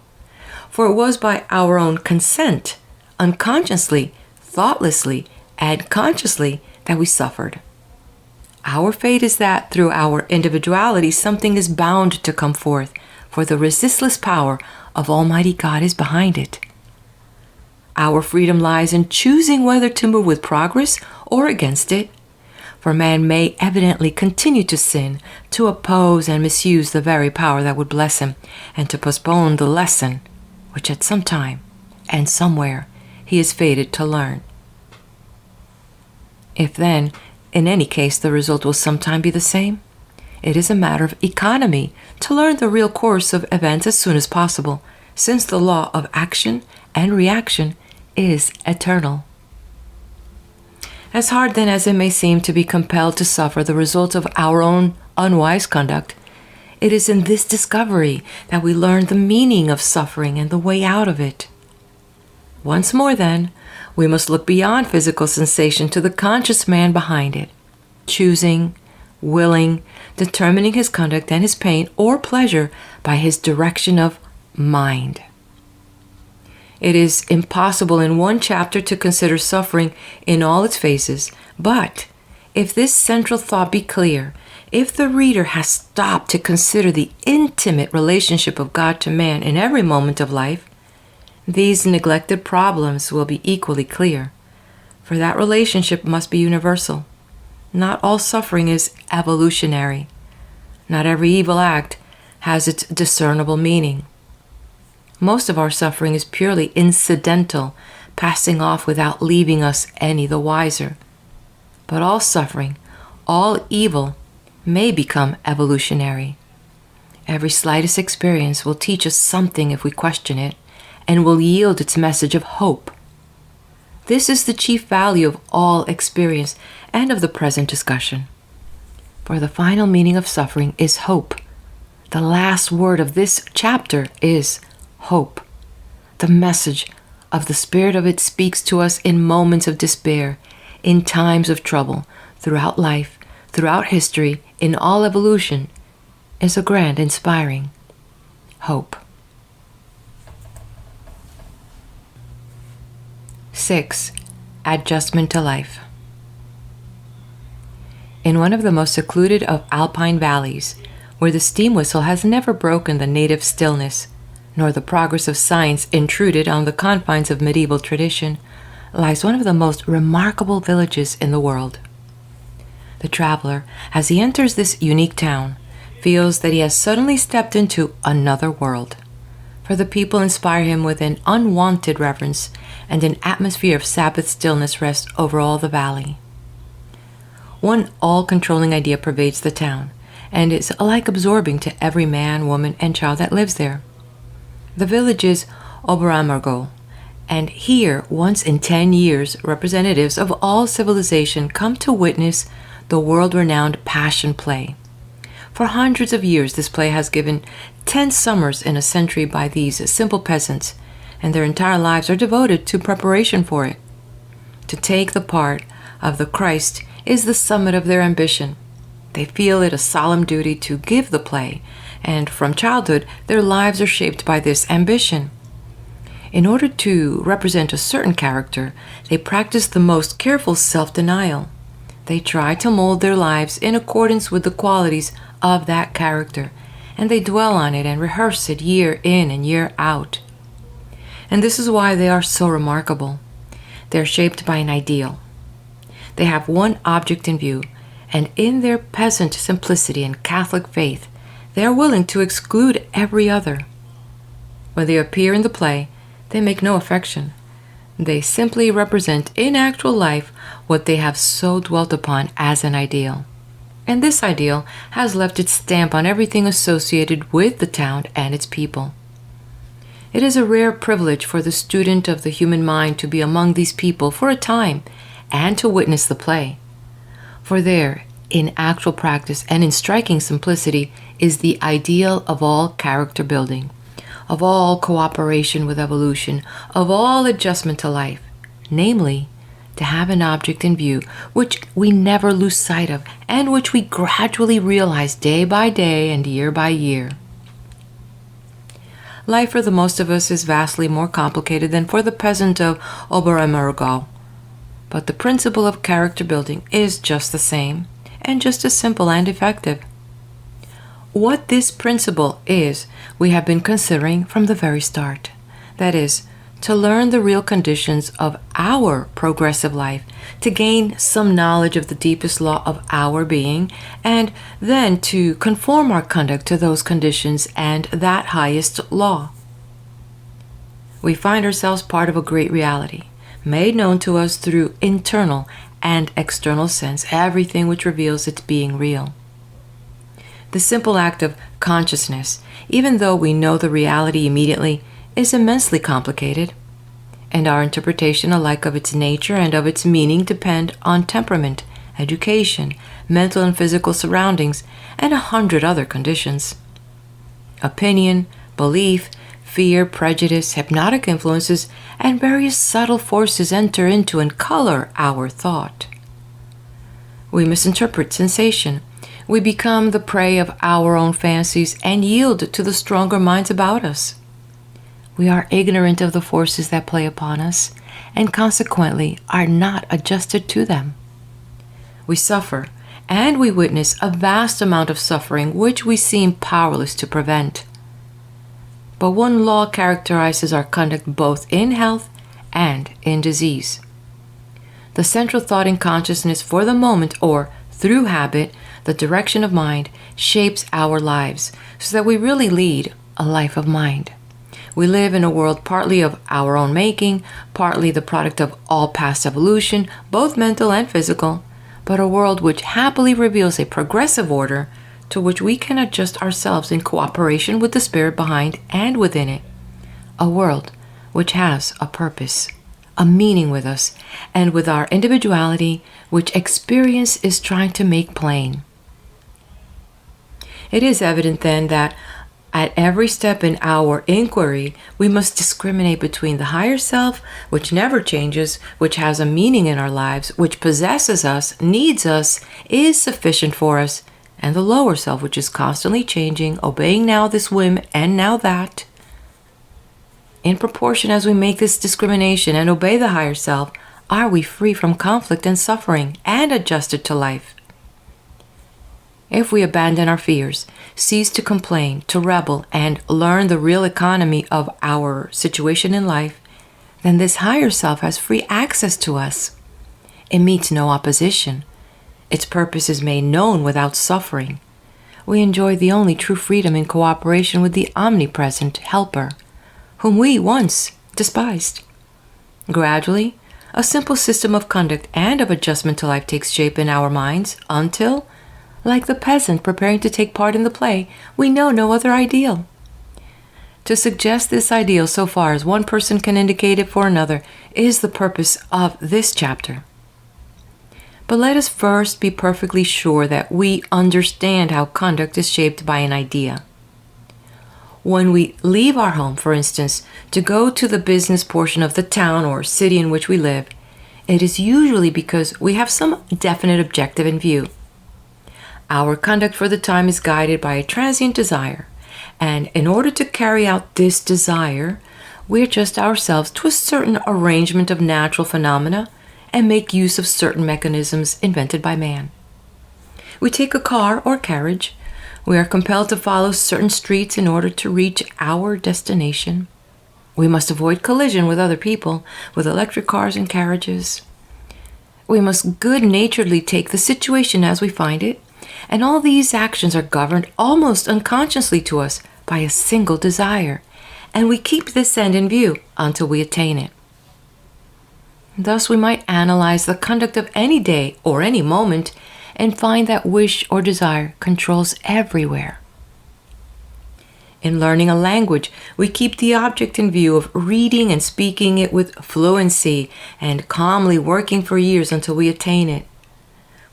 for it was by our own consent, unconsciously, thoughtlessly, and consciously that we suffered. Our fate is that through our individuality something is bound to come forth, for the resistless power of Almighty God is behind it. Our freedom lies in choosing whether to move with progress or against it, for man may evidently continue to sin, to oppose and misuse the very power that would bless him, and to postpone the lesson which at some time and somewhere he is fated to learn. If then, in any case, the result will sometime be the same, it is a matter of economy to learn the real course of events as soon as possible, since the law of action and reaction is eternal. As hard then as it may seem to be compelled to suffer the results of our own unwise conduct, it is in this discovery that we learn the meaning of suffering and the way out of it. Once more then, we must look beyond physical sensation to the conscious man behind it, choosing, willing, determining his conduct and his pain or pleasure by his direction of mind. It is impossible in one chapter to consider suffering in all its phases, but if this central thought be clear, if the reader has stopped to consider the intimate relationship of God to man in every moment of life, these neglected problems will be equally clear, for that relationship must be universal. Not all suffering is evolutionary. Not every evil act has its discernible meaning. Most of our suffering is purely incidental, passing off without leaving us any the wiser. But all suffering, all evil, may become evolutionary. Every slightest experience will teach us something if we question it, and will yield its message of hope. This is the chief value of all experience and of the present discussion. For the final meaning of suffering is hope. The last word of this chapter is hope. The message of the spirit of it speaks to us in moments of despair, in times of trouble, throughout life, throughout history, in all evolution, is a grand, inspiring hope. 6. Adjustment to life. In one of the most secluded of alpine valleys, where the steam whistle has never broken the native stillness, nor the progress of science intruded on the confines of medieval tradition, lies one of the most remarkable villages in the world. The traveler, as he enters this unique town, feels that he has suddenly stepped into another world, for the people inspire him with an unwonted reverence, and an atmosphere of Sabbath stillness rests over all the valley. One all-controlling idea pervades the town, and is alike absorbing to every man, woman, and child that lives there. The village is Oberammergau, and here, once in 10 years, representatives of all civilization come to witness the world-renowned Passion Play. For hundreds of years, this play has given 10 summers in a century by these simple peasants, and their entire lives are devoted to preparation for it. To take the part of the Christ is the summit of their ambition. They feel it a solemn duty to give the play, and from childhood their lives are shaped by this ambition. In order to represent a certain character, they practice the most careful self-denial. They try to mold their lives in accordance with the qualities of that character, and they dwell on it and rehearse it year in and year out. And this is why they are so remarkable. They are shaped by an ideal. They have one object in view, and in their peasant simplicity and Catholic faith, they are willing to exclude every other. When they appear in the play, they make no affection. They simply represent in actual life what they have so dwelt upon as an ideal. And this ideal has left its stamp on everything associated with the town and its people. It is a rare privilege for the student of the human mind to be among these people for a time and to witness the play. For there, in actual practice and in striking simplicity, is the ideal of all character building, of all cooperation with evolution, of all adjustment to life, namely, to have an object in view which we never lose sight of and which we gradually realize day by day and year by year. Life for the most of us is vastly more complicated than for the peasant of Oberammergau, but the principle of character building is just the same and just as simple and effective. What this principle is, we have been considering from the very start. That is, to learn the real conditions of our progressive life, to gain some knowledge of the deepest law of our being, and then to conform our conduct to those conditions and that highest law. We find ourselves part of a great reality, made known to us through internal and external sense, everything which reveals its being real. The simple act of consciousness, even though we know the reality immediately, is immensely complicated. and our interpretation alike of its nature and of its meaning depend on temperament, education, mental and physical surroundings, and 100 other conditions. Opinion, belief, fear, prejudice, hypnotic influences, and various subtle forces enter into and color our thought. We misinterpret sensation. We become the prey of our own fancies and yield to the stronger minds about us. We are ignorant of the forces that play upon us, and consequently are not adjusted to them. We suffer, and we witness a vast amount of suffering which we seem powerless to prevent. But one law characterizes our conduct both in health and in disease. The central thought in consciousness for the moment, or through habit, the direction of mind, shapes our lives so that we really lead a life of mind. We live in a world partly of our own making, partly the product of all past evolution, both mental and physical, but a world which happily reveals a progressive order to which we can adjust ourselves in cooperation with the spirit behind and within it. A world which has a purpose, a meaning with us, and with our individuality, which experience is trying to make plain. It is evident then that at every step in our inquiry, we must discriminate between the higher self, which never changes, which has a meaning in our lives, which possesses us, needs us, is sufficient for us, and the lower self, which is constantly changing, obeying now this whim and now that. In proportion as we make this discrimination and obey the higher self, are we free from conflict and suffering and adjusted to life. If we abandon our fears, cease to complain, to rebel, and learn the real economy of our situation in life, then this higher self has free access to us. It meets no opposition. Its purpose is made known without suffering. We enjoy the only true freedom in cooperation with the omnipresent Helper, whom we once despised. Gradually, a simple system of conduct and of adjustment to life takes shape in our minds until, like the peasant preparing to take part in the play, we know no other ideal. To suggest this ideal so far as one person can indicate it for another is the purpose of this chapter. But let us first be perfectly sure that we understand how conduct is shaped by an idea. When we leave our home, for instance, to go to the business portion of the town or city in which we live, it is usually because we have some definite objective in view. Our conduct for the time is guided by a transient desire, and in order to carry out this desire, we adjust ourselves to a certain arrangement of natural phenomena and make use of certain mechanisms invented by man. We take a car or carriage. We are compelled to follow certain streets in order to reach our destination. We must avoid collision with other people, with electric cars and carriages. We must good-naturedly take the situation as we find it, and all these actions are governed almost unconsciously to us by a single desire, and we keep this end in view until we attain it. Thus we might analyze the conduct of any day or any moment and find that wish or desire controls everywhere. In learning a language, we keep the object in view of reading and speaking it with fluency and calmly working for years until we attain it.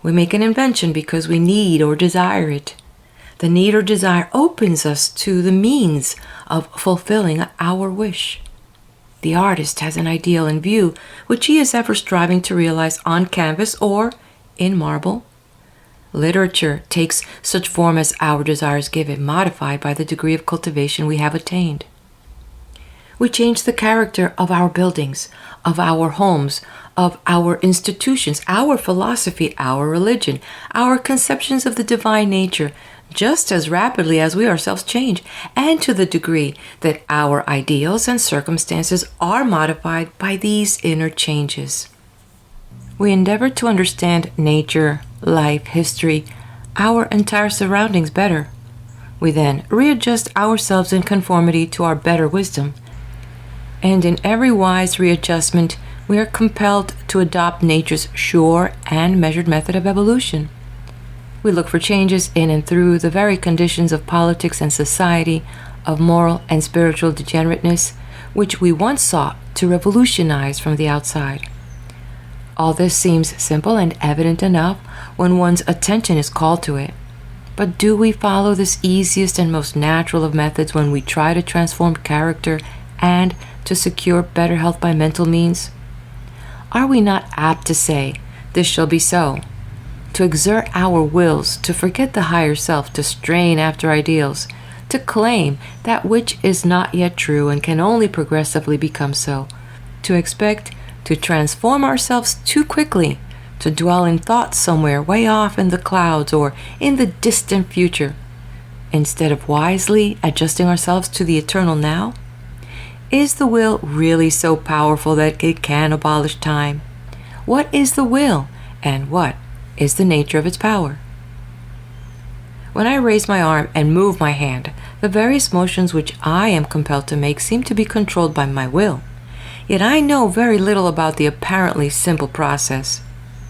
We make an invention because we need or desire it. The need or desire opens us to the means of fulfilling our wish. The artist has an ideal in view which he is ever striving to realize on canvas or in marble. Literature takes such form as our desires give it, modified by the degree of cultivation we have attained. We change the character of our buildings, of our homes, of our institutions, our philosophy, our religion, our conceptions of the divine nature, just as rapidly as we ourselves change, and to the degree that our ideals and circumstances are modified by these inner changes. We endeavor to understand nature, life, history, our entire surroundings better. We then readjust ourselves in conformity to our better wisdom. And in every wise readjustment, we are compelled to adopt nature's sure and measured method of evolution. We look for changes in and through the very conditions of politics and society, of moral and spiritual degenerateness, which we once saw to revolutionize from the outside. All this seems simple and evident enough when one's attention is called to it. But do we follow this easiest and most natural of methods when we try to transform character and to secure better health by mental means? Are we not apt to say, "This shall be so," to exert our wills, to forget the higher self, to strain after ideals, to claim that which is not yet true and can only progressively become so, to expect to transform ourselves too quickly, to dwell in thoughts somewhere way off in the clouds or in the distant future, instead of wisely adjusting ourselves to the eternal now? Is the will really so powerful that it can abolish time? What is the will, and what is the nature of its power? When I raise my arm and move my hand, the various motions which I am compelled to make seem to be controlled by my will. Yet I know very little about the apparently simple process.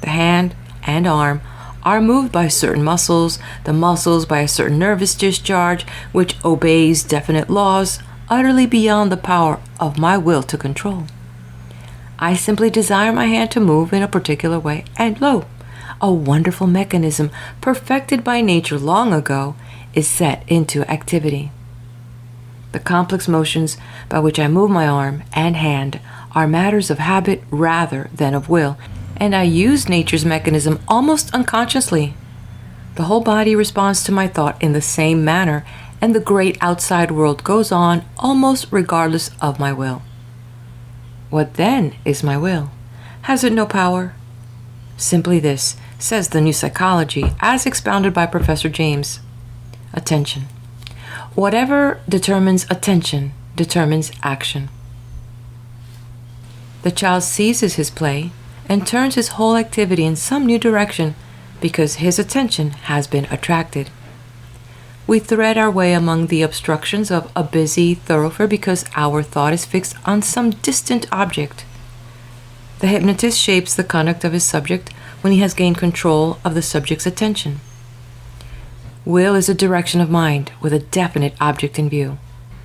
The hand and arm are moved by certain muscles, the muscles by a certain nervous discharge, which obeys definite laws, utterly beyond the power of my will to control. I simply desire my hand to move in a particular way, and lo, a wonderful mechanism, perfected by nature long ago, is set into activity. The complex motions by which I move my arm and hand are matters of habit rather than of will, and I use nature's mechanism almost unconsciously. The whole body responds to my thought in the same manner, and the great outside world goes on almost regardless of my will. What then is my will? Has it no power? Simply this, says the New Psychology, as expounded by Professor James. Attention. Whatever determines attention determines action. The child ceases his play and turns his whole activity in some new direction because his attention has been attracted. We thread our way among the obstructions of a busy thoroughfare because our thought is fixed on some distant object. The hypnotist shapes the conduct of his subject when he has gained control of the subject's attention. Will is a direction of mind with a definite object in view.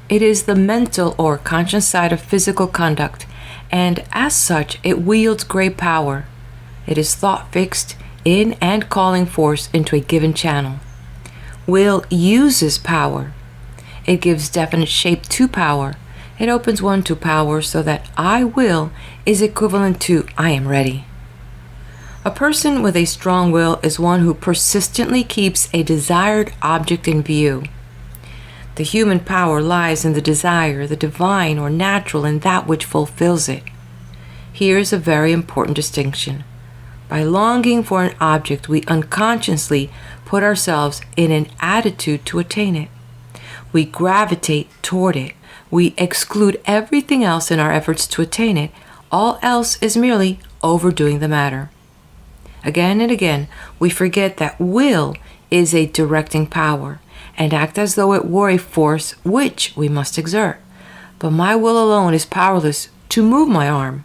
It is the mental or conscious side of physical conduct, and as such it wields great power. It is thought fixed in and calling force into a given channel. Will uses power. It gives definite shape to power. It opens one to power so that I will is equivalent to I am ready. A person with a strong will is one who persistently keeps a desired object in view. The human power lies in the desire, the divine or natural in that which fulfills it. Here is a very important distinction. By longing for an object, we unconsciously put ourselves in an attitude to attain it. We gravitate toward it. We exclude everything else in our efforts to attain it. All else is merely overdoing the matter. Again and again, we forget that will is a directing power and act as though it were a force which we must exert. But my will alone is powerless to move my arm.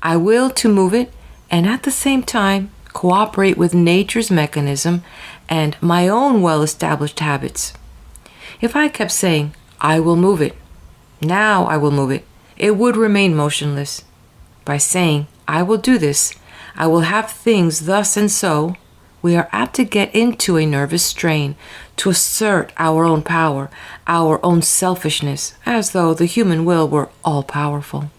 I will to move it and at the same time cooperate with nature's mechanism and my own well-established habits. If I kept saying, I will move it, now I will move it, it would remain motionless. By saying, I will do this, I will have things thus and so, we are apt to get into a nervous strain, to assert our own power, our own selfishness, as though the human will were all-powerful.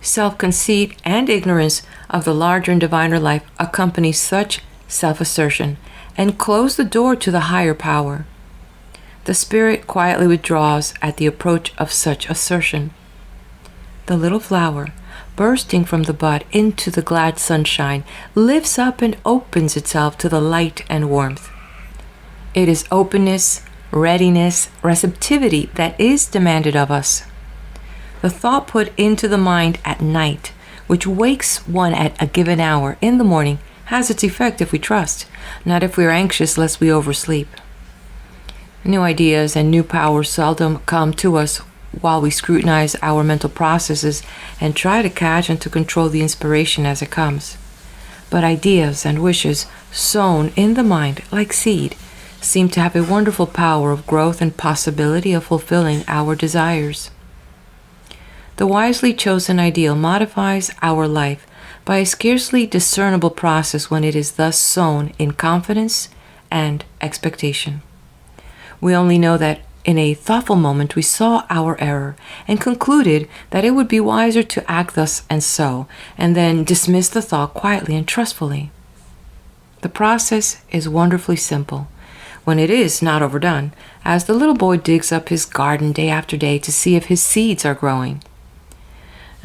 Self-conceit and ignorance of the larger and diviner life accompany such self-assertion and close the door to the higher power. The spirit quietly withdraws at the approach of such assertion. The little flower, bursting from the bud into the glad sunshine, lifts up and opens itself to the light and warmth. It is openness, readiness, receptivity that is demanded of us. The thought put into the mind at night, which wakes one at a given hour in the morning, has its effect if we trust, not if we are anxious lest we oversleep. New ideas and new powers seldom come to us while we scrutinize our mental processes and try to catch and to control the inspiration as it comes. But ideas and wishes sown in the mind like seed seem to have a wonderful power of growth and possibility of fulfilling our desires. The wisely chosen ideal modifies our life by a scarcely discernible process when it is thus sown in confidence and expectation. We only know that in a thoughtful moment we saw our error and concluded that it would be wiser to act thus and so, and then dismiss the thought quietly and trustfully. The process is wonderfully simple when it is not overdone, as the little boy digs up his garden day after day to see if his seeds are growing.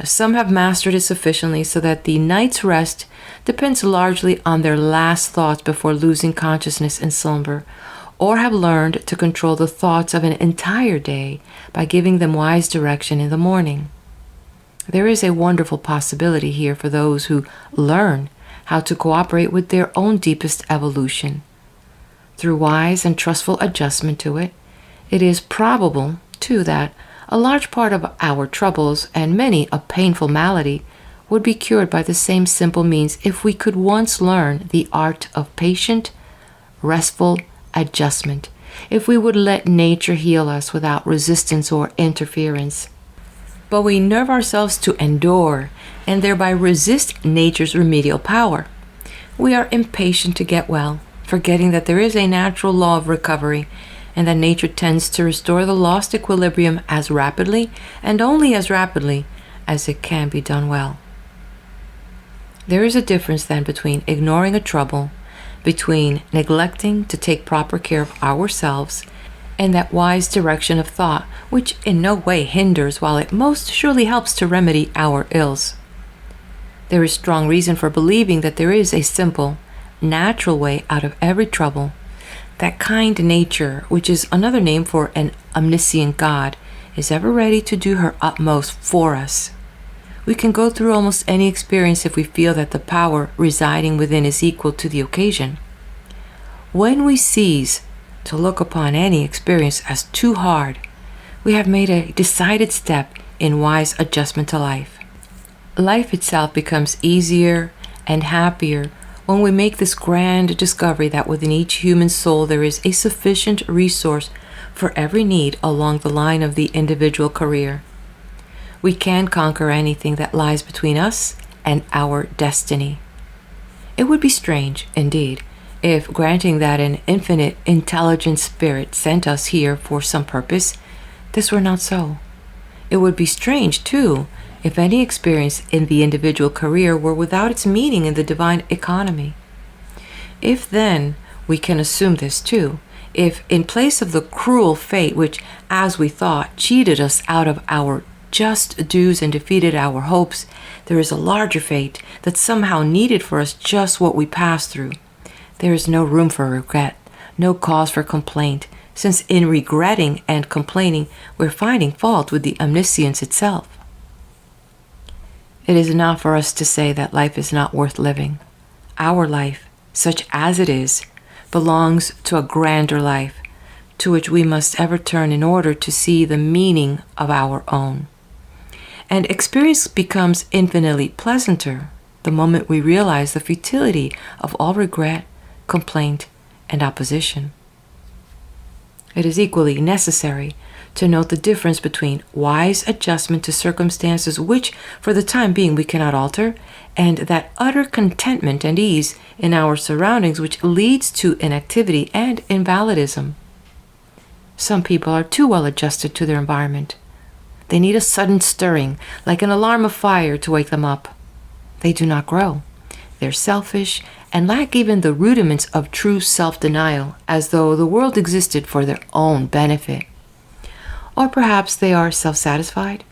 Some have mastered it sufficiently so that the night's rest depends largely on their last thoughts before losing consciousness in slumber, or have learned to control the thoughts of an entire day by giving them wise direction in the morning. There is a wonderful possibility here for those who learn how to cooperate with their own deepest evolution. Through wise and trustful adjustment to it, it is probable, too, that a large part of our troubles and many a painful malady would be cured by the same simple means if we could once learn the art of patient, restful adjustment, if we would let nature heal us without resistance or interference. But we nerve ourselves to endure and thereby resist nature's remedial power. We are impatient to get well, forgetting that there is a natural law of recovery and that nature tends to restore the lost equilibrium as rapidly and only as rapidly as it can be done well. There is a difference then between ignoring a trouble, between neglecting to take proper care of ourselves, and that wise direction of thought which in no way hinders while it most surely helps to remedy our ills. There is strong reason for believing that there is a simple, natural way out of every trouble. That kind nature, which is another name for an omniscient God, is ever ready to do her utmost for us. We can go through almost any experience if we feel that the power residing within is equal to the occasion. When we cease to look upon any experience as too hard, we have made a decided step in wise adjustment to life. Life itself becomes easier and happier when we make this grand discovery that within each human soul there is a sufficient resource for every need along the line of the individual career. We can conquer anything that lies between us and our destiny. It would be strange, indeed, if, granting that an infinite intelligent spirit sent us here for some purpose, this were not so. It would be strange, too, if any experience in the individual career were without its meaning in the divine economy. If then we can assume this too, if in place of the cruel fate which, as we thought, cheated us out of our just dues and defeated our hopes, there is a larger fate that somehow needed for us just what we passed through, there is no room for regret, no cause for complaint, since in regretting and complaining we're finding fault with the omniscience itself. It is enough for us to say that life is not worth living. Our life, such as it is, belongs to a grander life, to which we must ever turn in order to see the meaning of our own. And experience becomes infinitely pleasanter the moment we realize the futility of all regret, complaint, and opposition. It is equally necessary to note the difference between wise adjustment to circumstances which, for the time being, we cannot alter, and that utter contentment and ease in our surroundings which leads to inactivity and invalidism. Some people are too well adjusted to their environment. They need a sudden stirring, like an alarm of fire, to wake them up. They do not grow. They're selfish and lack even the rudiments of true self-denial, as though the world existed for their own benefit. Or perhaps they are self-satisfied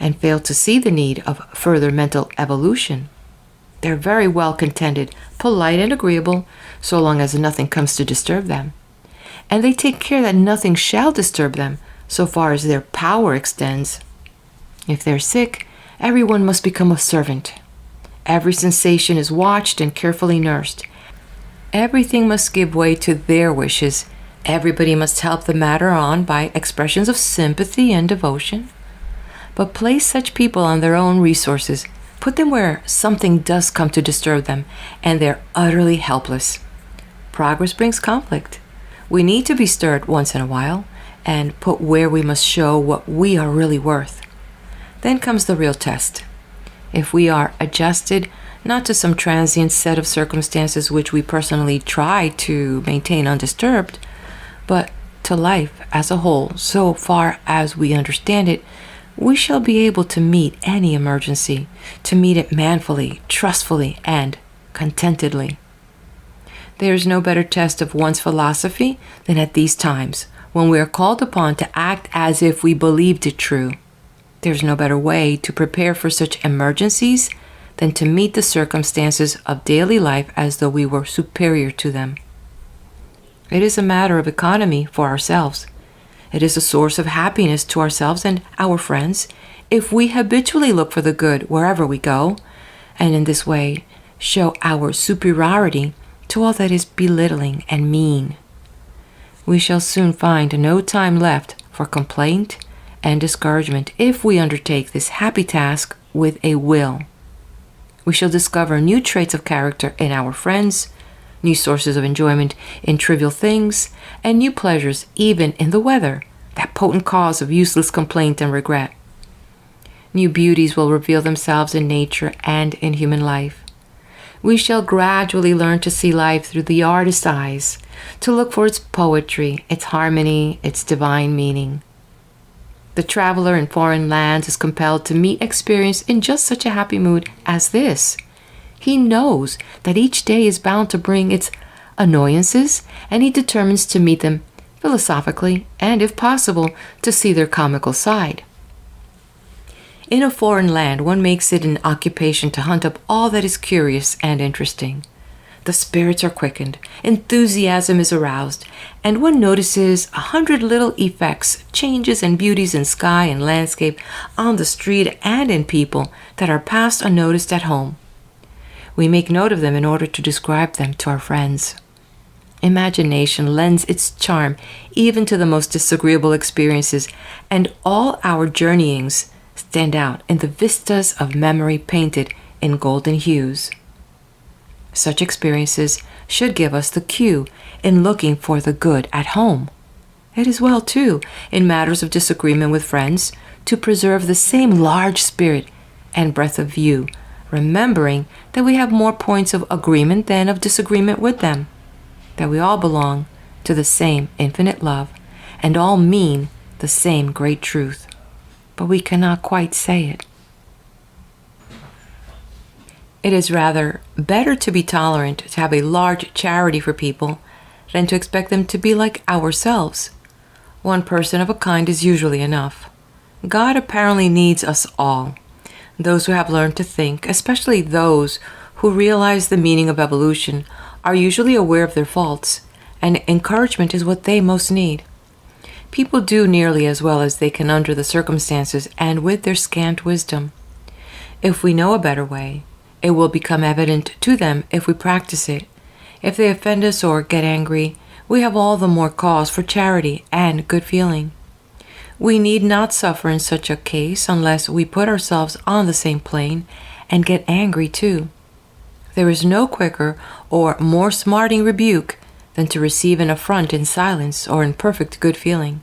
and fail to see the need of further mental evolution. They're very well contented, polite and agreeable, so long as nothing comes to disturb them. And they take care that nothing shall disturb them, so far as their power extends. If they're sick, everyone must become a servant. Every sensation is watched and carefully nursed. Everything must give way to their wishes. Everybody must help the matter on by expressions of sympathy and devotion. But place such people on their own resources, put them where something does come to disturb them, and they're utterly helpless. Progress brings conflict. We need to be stirred once in a while, and put where we must show what we are really worth. Then comes the real test. If we are adjusted not to some transient set of circumstances which we personally try to maintain undisturbed, but to life as a whole, so far as we understand it, we shall be able to meet any emergency, to meet it manfully, trustfully, and contentedly. There is no better test of one's philosophy than at these times, when we are called upon to act as if we believed it true. There is no better way to prepare for such emergencies than to meet the circumstances of daily life as though we were superior to them. It is a matter of economy for ourselves. It is a source of happiness to ourselves and our friends if we habitually look for the good wherever we go, and in this way show our superiority to all that is belittling and mean. We shall soon find no time left for complaint and discouragement if we undertake this happy task with a will. We shall discover new traits of character in our friends, new sources of enjoyment in trivial things, and new pleasures even in the weather, that potent cause of useless complaint and regret. New beauties will reveal themselves in nature and in human life. We shall gradually learn to see life through the artist's eyes, to look for its poetry, its harmony, its divine meaning. The traveler in foreign lands is compelled to meet experience in just such a happy mood as this. He knows that each day is bound to bring its annoyances, and he determines to meet them philosophically and, if possible, to see their comical side. In a foreign land, one makes it an occupation to hunt up all that is curious and interesting. The spirits are quickened, enthusiasm is aroused, and one notices 100 little effects, changes and beauties in sky and landscape, on the street and in people that are passed unnoticed at home. We make note of them in order to describe them to our friends. Imagination lends its charm even to the most disagreeable experiences, and all our journeyings stand out in the vistas of memory painted in golden hues. Such experiences should give us the cue in looking for the good at home. It is well, too, in matters of disagreement with friends, to preserve the same large spirit and breadth of view, remembering that we have more points of agreement than of disagreement with them, that we all belong to the same infinite love, and all mean the same great truth, but we cannot quite say it. It is rather better to be tolerant, to have a large charity for people, than to expect them to be like ourselves. One person of a kind is usually enough. God apparently needs us all. Those who have learned to think, especially those who realize the meaning of evolution, are usually aware of their faults, and encouragement is what they most need. People do nearly as well as they can under the circumstances and with their scant wisdom. If we know a better way, it will become evident to them if we practice it. If they offend us or get angry, we have all the more cause for charity and good feeling. We need not suffer in such a case unless we put ourselves on the same plane and get angry too. There is no quicker or more smarting rebuke than to receive an affront in silence or in perfect good feeling.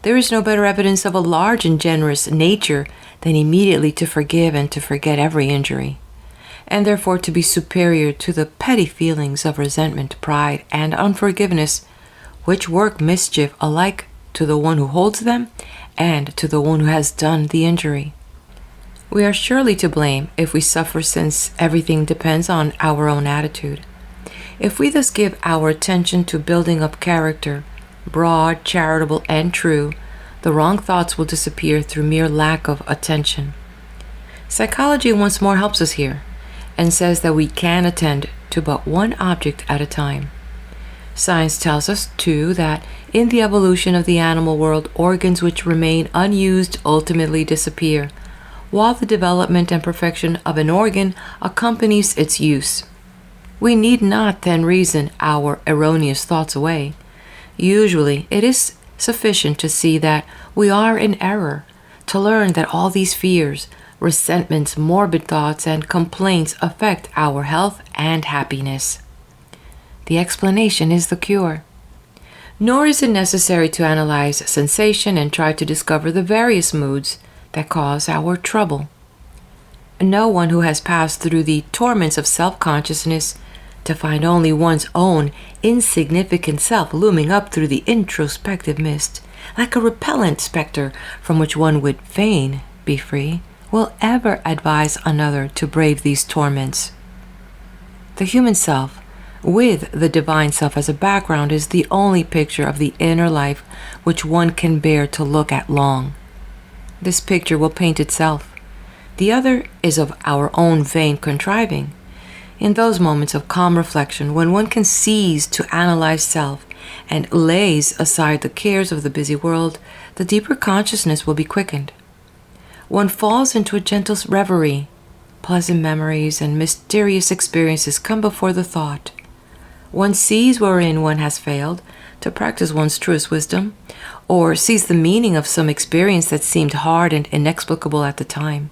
There is no better evidence of a large and generous nature than immediately to forgive and to forget every injury, and therefore to be superior to the petty feelings of resentment, pride, and unforgiveness, which work mischief alike to the one who holds them and to the one who has done the injury. We are surely to blame if we suffer, since everything depends on our own attitude. If we thus give our attention to building up character, broad, charitable, and true, the wrong thoughts will disappear through mere lack of attention. Psychology once more helps us here, and says that we can attend to but one object at a time. Science tells us, too, that in the evolution of the animal world, organs which remain unused ultimately disappear, while the development and perfection of an organ accompanies its use. We need not then reason our erroneous thoughts away. Usually it is sufficient to see that we are in error, to learn that all these fears, resentments, morbid thoughts, and complaints affect our health and happiness. The explanation is the cure. Nor is it necessary to analyze sensation and try to discover the various moods that cause our trouble. No one who has passed through the torments of self-consciousness to find only one's own insignificant self looming up through the introspective mist, like a repellent specter from which one would fain be free, will ever advise another to brave these torments. The human self, with the divine self as a background, is the only picture of the inner life which one can bear to look at long. This picture will paint itself. The other is of our own vain contriving. In those moments of calm reflection, when one can cease to analyze self and lays aside the cares of the busy world, the deeper consciousness will be quickened. One falls into a gentle reverie. Pleasant memories and mysterious experiences come before the thought. One sees wherein one has failed to practice one's truest wisdom, or sees the meaning of some experience that seemed hard and inexplicable at the time.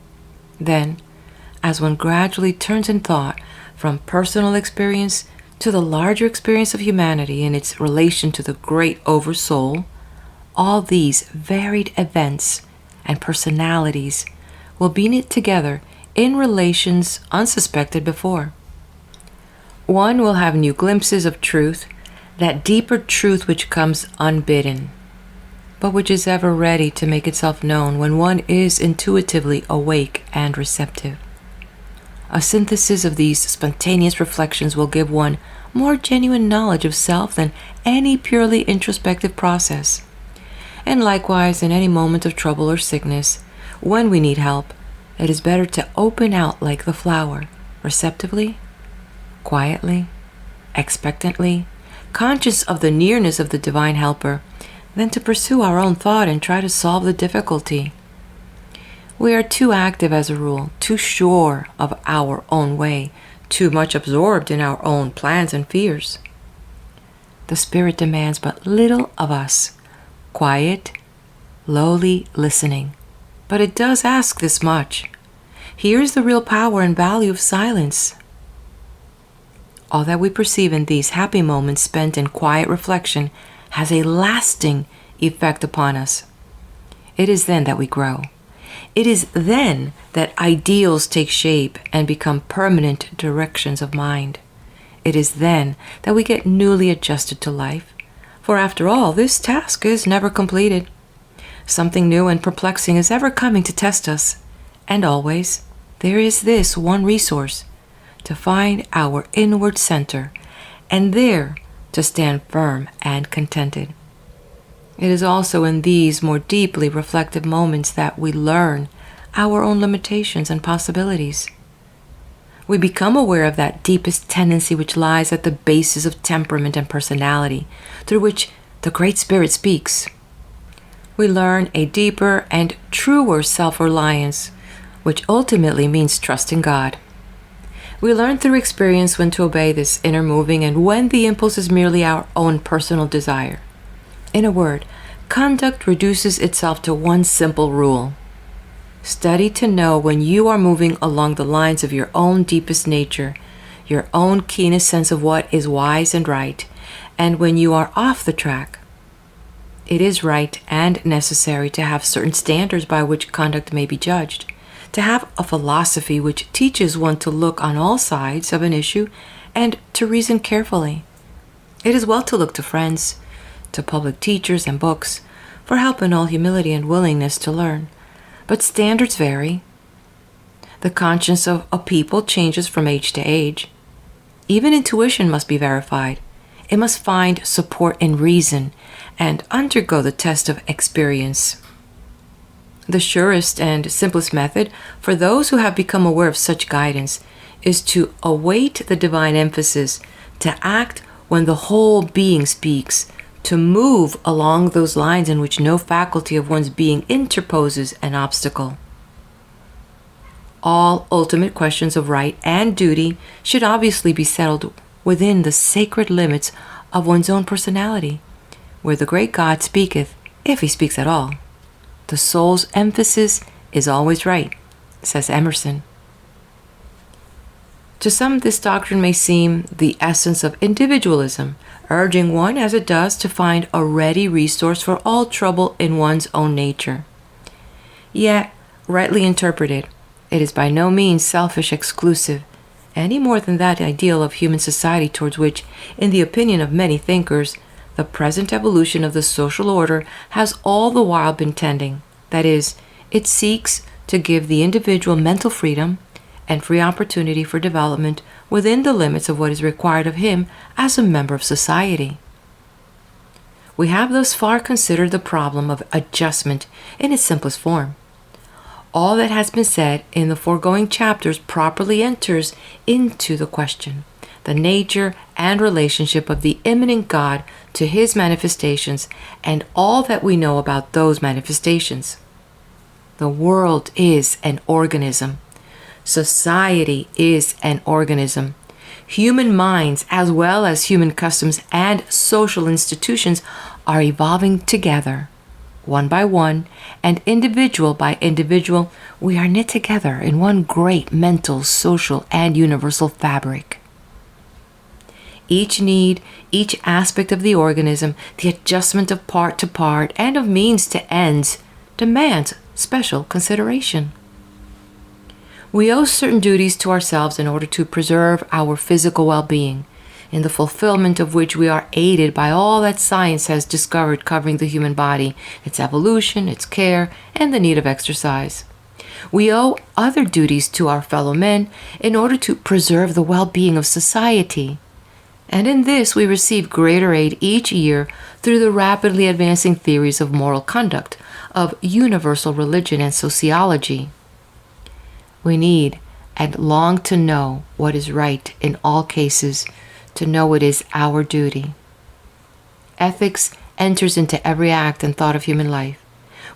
Then, as one gradually turns in thought from personal experience to the larger experience of humanity in its relation to the great Oversoul, all these varied events and personalities will be knit together in relations unsuspected before. One will have new glimpses of truth, that deeper truth which comes unbidden, but which is ever ready to make itself known when one is intuitively awake and receptive. A synthesis of these spontaneous reflections will give one more genuine knowledge of self than any purely introspective process. And likewise, in any moment of trouble or sickness, when we need help, it is better to open out like the flower, receptively, quietly, expectantly, conscious of the nearness of the divine helper, than to pursue our own thought and try to solve the difficulty. We are too active as a rule, too sure of our own way, too much absorbed in our own plans and fears. The Spirit demands but little of us, quiet, lowly listening. But it does ask this much. Here is the real power and value of silence. All that we perceive in these happy moments spent in quiet reflection has a lasting effect upon us. It is then that we grow. It is then that ideals take shape and become permanent directions of mind. It is then that we get newly adjusted to life. For after all, this task is never completed. Something new and perplexing is ever coming to test us. And always, there is this one resource, to find our inward center, and there to stand firm and contented. It is also in these more deeply reflective moments that we learn our own limitations and possibilities. We become aware of that deepest tendency which lies at the basis of temperament and personality, through which the Great Spirit speaks. We learn a deeper and truer self-reliance, which ultimately means trust in God. We learn through experience when to obey this inner moving and when the impulse is merely our own personal desire. In a word, conduct reduces itself to one simple rule. Study to know when you are moving along the lines of your own deepest nature, your own keenest sense of what is wise and right, and when you are off the track. It is right and necessary to have certain standards by which conduct may be judged, to have a philosophy which teaches one to look on all sides of an issue and to reason carefully. It is well to look to friends, to public teachers and books, for help in all humility and willingness to learn. But standards vary. The conscience of a people changes from age to age. Even intuition must be verified. It must find support in reason and undergo the test of experience. The surest and simplest method for those who have become aware of such guidance is to await the divine emphasis, to act when the whole being speaks, to move along those lines in which no faculty of one's being interposes an obstacle. All ultimate questions of right and duty should obviously be settled within the sacred limits of one's own personality, where the great God speaketh, if he speaks at all. The soul's emphasis is always right, says Emerson. To some, this doctrine may seem the essence of individualism, urging one as it does to find a ready resource for all trouble in one's own nature. Yet, rightly interpreted, it is by no means selfish exclusive, any more than that ideal of human society towards which, in the opinion of many thinkers, the present evolution of the social order has all the while been tending. That is, it seeks to give the individual mental freedom and free opportunity for development within the limits of what is required of him as a member of society. We have thus far considered the problem of adjustment in its simplest form. All that has been said in the foregoing chapters properly enters into the question, the nature and relationship of the immanent God to his manifestations and all that we know about those manifestations. The world is an organism. Society is an organism. Human minds, as well as human customs and social institutions, are evolving together. One by one, and individual by individual, we are knit together in one great mental, social, and universal fabric. Each need, each aspect of the organism, the adjustment of part to part and of means to ends, demands special consideration. We owe certain duties to ourselves in order to preserve our physical well-being, in the fulfillment of which we are aided by all that science has discovered covering the human body, its evolution, its care, and the need of exercise. We owe other duties to our fellow men in order to preserve the well-being of society. And in this we receive greater aid each year through the rapidly advancing theories of moral conduct, of universal religion and sociology. We need and long to know what is right in all cases, to know it is our duty. Ethics enters into every act and thought of human life.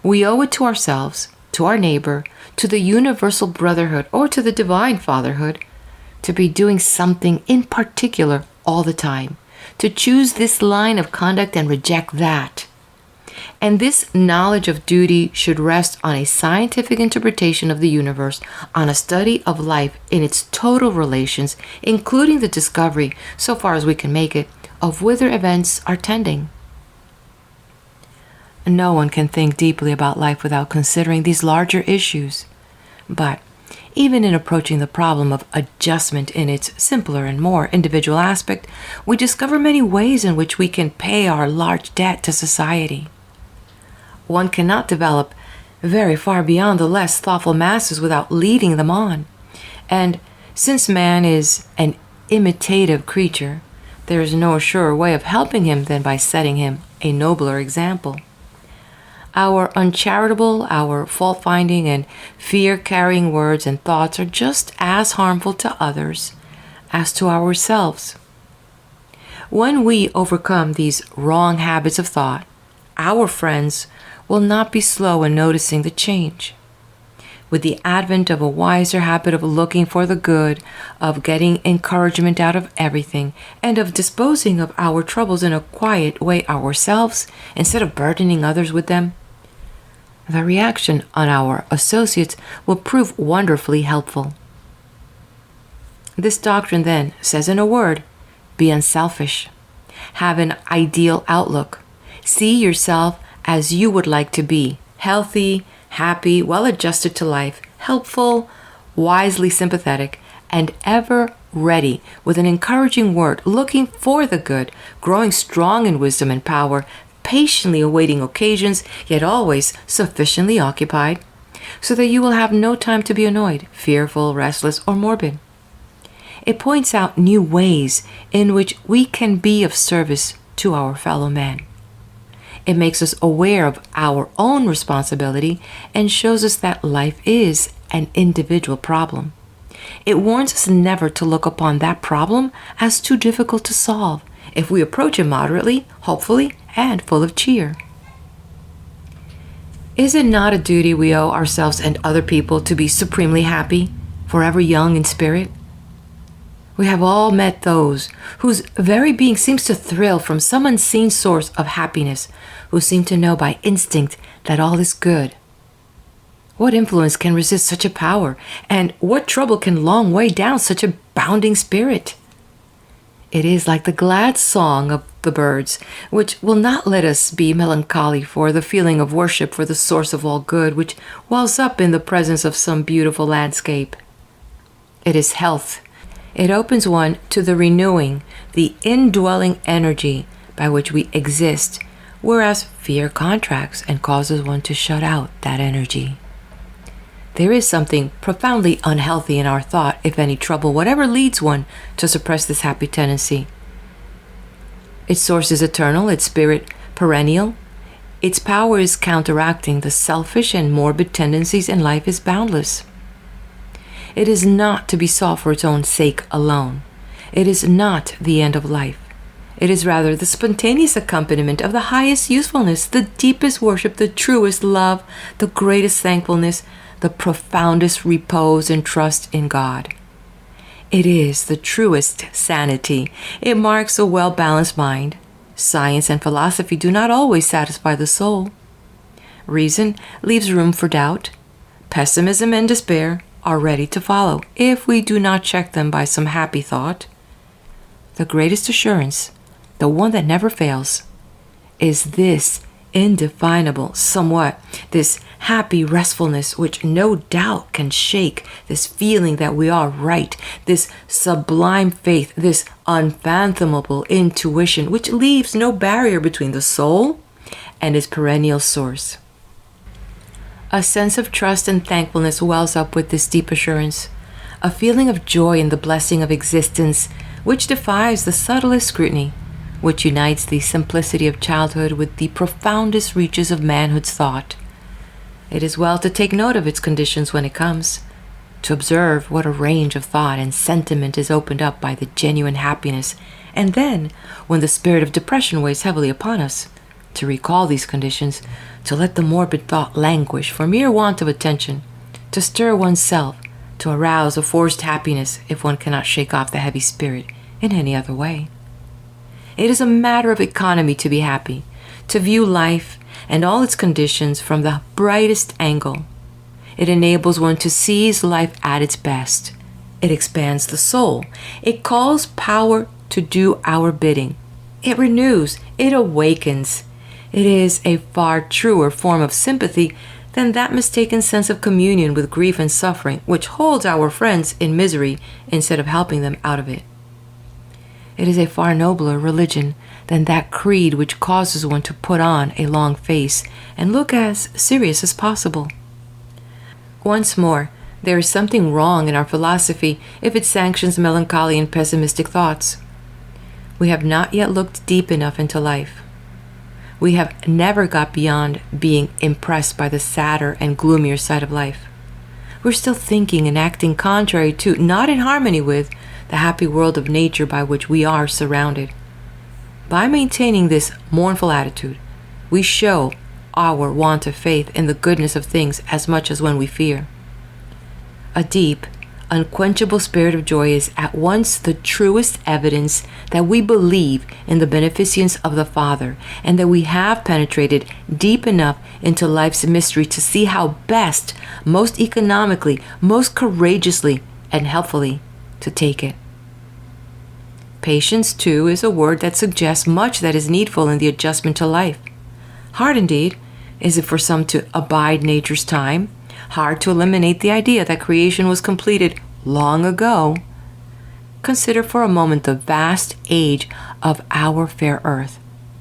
We owe it to ourselves, to our neighbor, to the universal brotherhood, or to the divine fatherhood, to be doing something in particular all the time, to choose this line of conduct and reject that. And this knowledge of duty should rest on a scientific interpretation of the universe, on a study of life in its total relations, including the discovery, so far as we can make it, of whither events are tending. No one can think deeply about life without considering these larger issues. But even in approaching the problem of adjustment in its simpler and more individual aspect, we discover many ways in which we can pay our large debt to society. One cannot develop very far beyond the less thoughtful masses without leading them on. And since man is an imitative creature, there is no surer way of helping him than by setting him a nobler example. Our uncharitable, our fault-finding and fear-carrying words and thoughts are just as harmful to others as to ourselves. When we overcome these wrong habits of thought, our friends will not be slow in noticing the change. With the advent of a wiser habit of looking for the good, of getting encouragement out of everything, and of disposing of our troubles in a quiet way ourselves, instead of burdening others with them, the reaction on our associates will prove wonderfully helpful. This doctrine then says in a word, be unselfish. Have an ideal outlook. See yourself as you would like to be, healthy, happy, well-adjusted to life, helpful, wisely sympathetic, and ever ready with an encouraging word, looking for the good, growing strong in wisdom and power, patiently awaiting occasions, yet always sufficiently occupied, so that you will have no time to be annoyed, fearful, restless, or morbid. It points out new ways in which we can be of service to our fellow men. It makes us aware of our own responsibility and shows us that life is an individual problem. It warns us never to look upon that problem as too difficult to solve if we approach it moderately, hopefully, and full of cheer. Is it not a duty we owe ourselves and other people to be supremely happy, forever young in spirit? We have all met those whose very being seems to thrill from some unseen source of happiness, who seem to know by instinct that all is good. What influence can resist such a power, and what trouble can long weigh down such a bounding spirit? It is like the glad song of the birds, which will not let us be melancholy for the feeling of worship for the source of all good, which wells up in the presence of some beautiful landscape. It is health. It opens one to the renewing, the indwelling energy by which we exist, whereas fear contracts and causes one to shut out that energy. There is something profoundly unhealthy in our thought, if any trouble, whatever leads one to suppress this happy tendency. Its source is eternal, its spirit perennial. Its power is counteracting the selfish and morbid tendencies, and life is boundless. It is not to be sought for its own sake alone. It is not the end of life. It is rather the spontaneous accompaniment of the highest usefulness, the deepest worship, the truest love, the greatest thankfulness, the profoundest repose and trust in God. It is the truest sanity. It marks a well-balanced mind. Science and philosophy do not always satisfy the soul. Reason leaves room for doubt. Pessimism and despair are ready to follow if we do not check them by some happy thought. The greatest assurance, the one that never fails, is this indefinable somewhat, this happy restfulness which no doubt can shake, this feeling that we are right, this sublime faith, this unfathomable intuition which leaves no barrier between the soul and its perennial source. A sense of trust and thankfulness wells up with this deep assurance, a feeling of joy in the blessing of existence which defies the subtlest scrutiny, which unites the simplicity of childhood with the profoundest reaches of manhood's thought. It is well to take note of its conditions when it comes, to observe what a range of thought and sentiment is opened up by the genuine happiness, and then, when the spirit of depression weighs heavily upon us, to recall these conditions, to let the morbid thought languish for mere want of attention, to stir oneself, to arouse a forced happiness if one cannot shake off the heavy spirit in any other way. It is a matter of economy to be happy, to view life and all its conditions from the brightest angle. It enables one to seize life at its best. It expands the soul. It calls power to do our bidding. It renews. It awakens. It is a far truer form of sympathy than that mistaken sense of communion with grief and suffering which holds our friends in misery instead of helping them out of it. It is a far nobler religion than that creed which causes one to put on a long face and look as serious as possible. Once more, there is something wrong in our philosophy if it sanctions melancholy and pessimistic thoughts. We have not yet looked deep enough into life. We have never got beyond being impressed by the sadder and gloomier side of life. We're still thinking and acting contrary to, not in harmony with, the happy world of nature by which we are surrounded. By maintaining this mournful attitude, we show our want of faith in the goodness of things as much as when we fear. A deep, unquenchable spirit of joy is at once the truest evidence that we believe in the beneficence of the Father, and that we have penetrated deep enough into life's mystery to see how best, most economically, most courageously, and helpfully to take it. Patience, too, is a word that suggests much that is needful in the adjustment to life. Hard indeed is it for some to abide nature's time, hard to eliminate the idea that creation was completed long ago. Consider for a moment the vast age of our fair earth.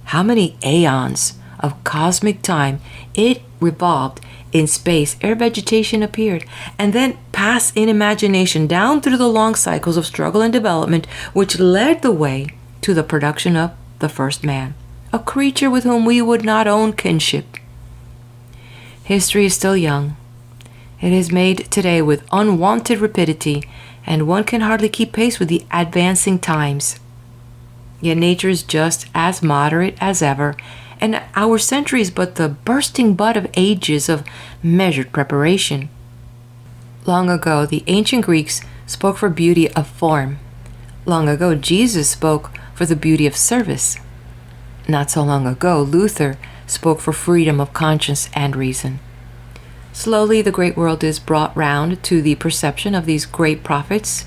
How many aeons of cosmic time it revolved in space ere vegetation appeared, and then pass in imagination down through the long cycles of struggle and development which led the way to the production of the first man, a creature with whom we would not own kinship. History is still young. It is made today with unwonted rapidity, and one can hardly keep pace with the advancing times. Yet nature is just as moderate as ever, and our century is but the bursting bud of ages of measured preparation. Long ago, the ancient Greeks spoke for beauty of form. Long ago, Jesus spoke for the beauty of service. Not so long ago, Luther spoke for freedom of conscience and reason. Slowly, the great world is brought round to the perception of these great prophets,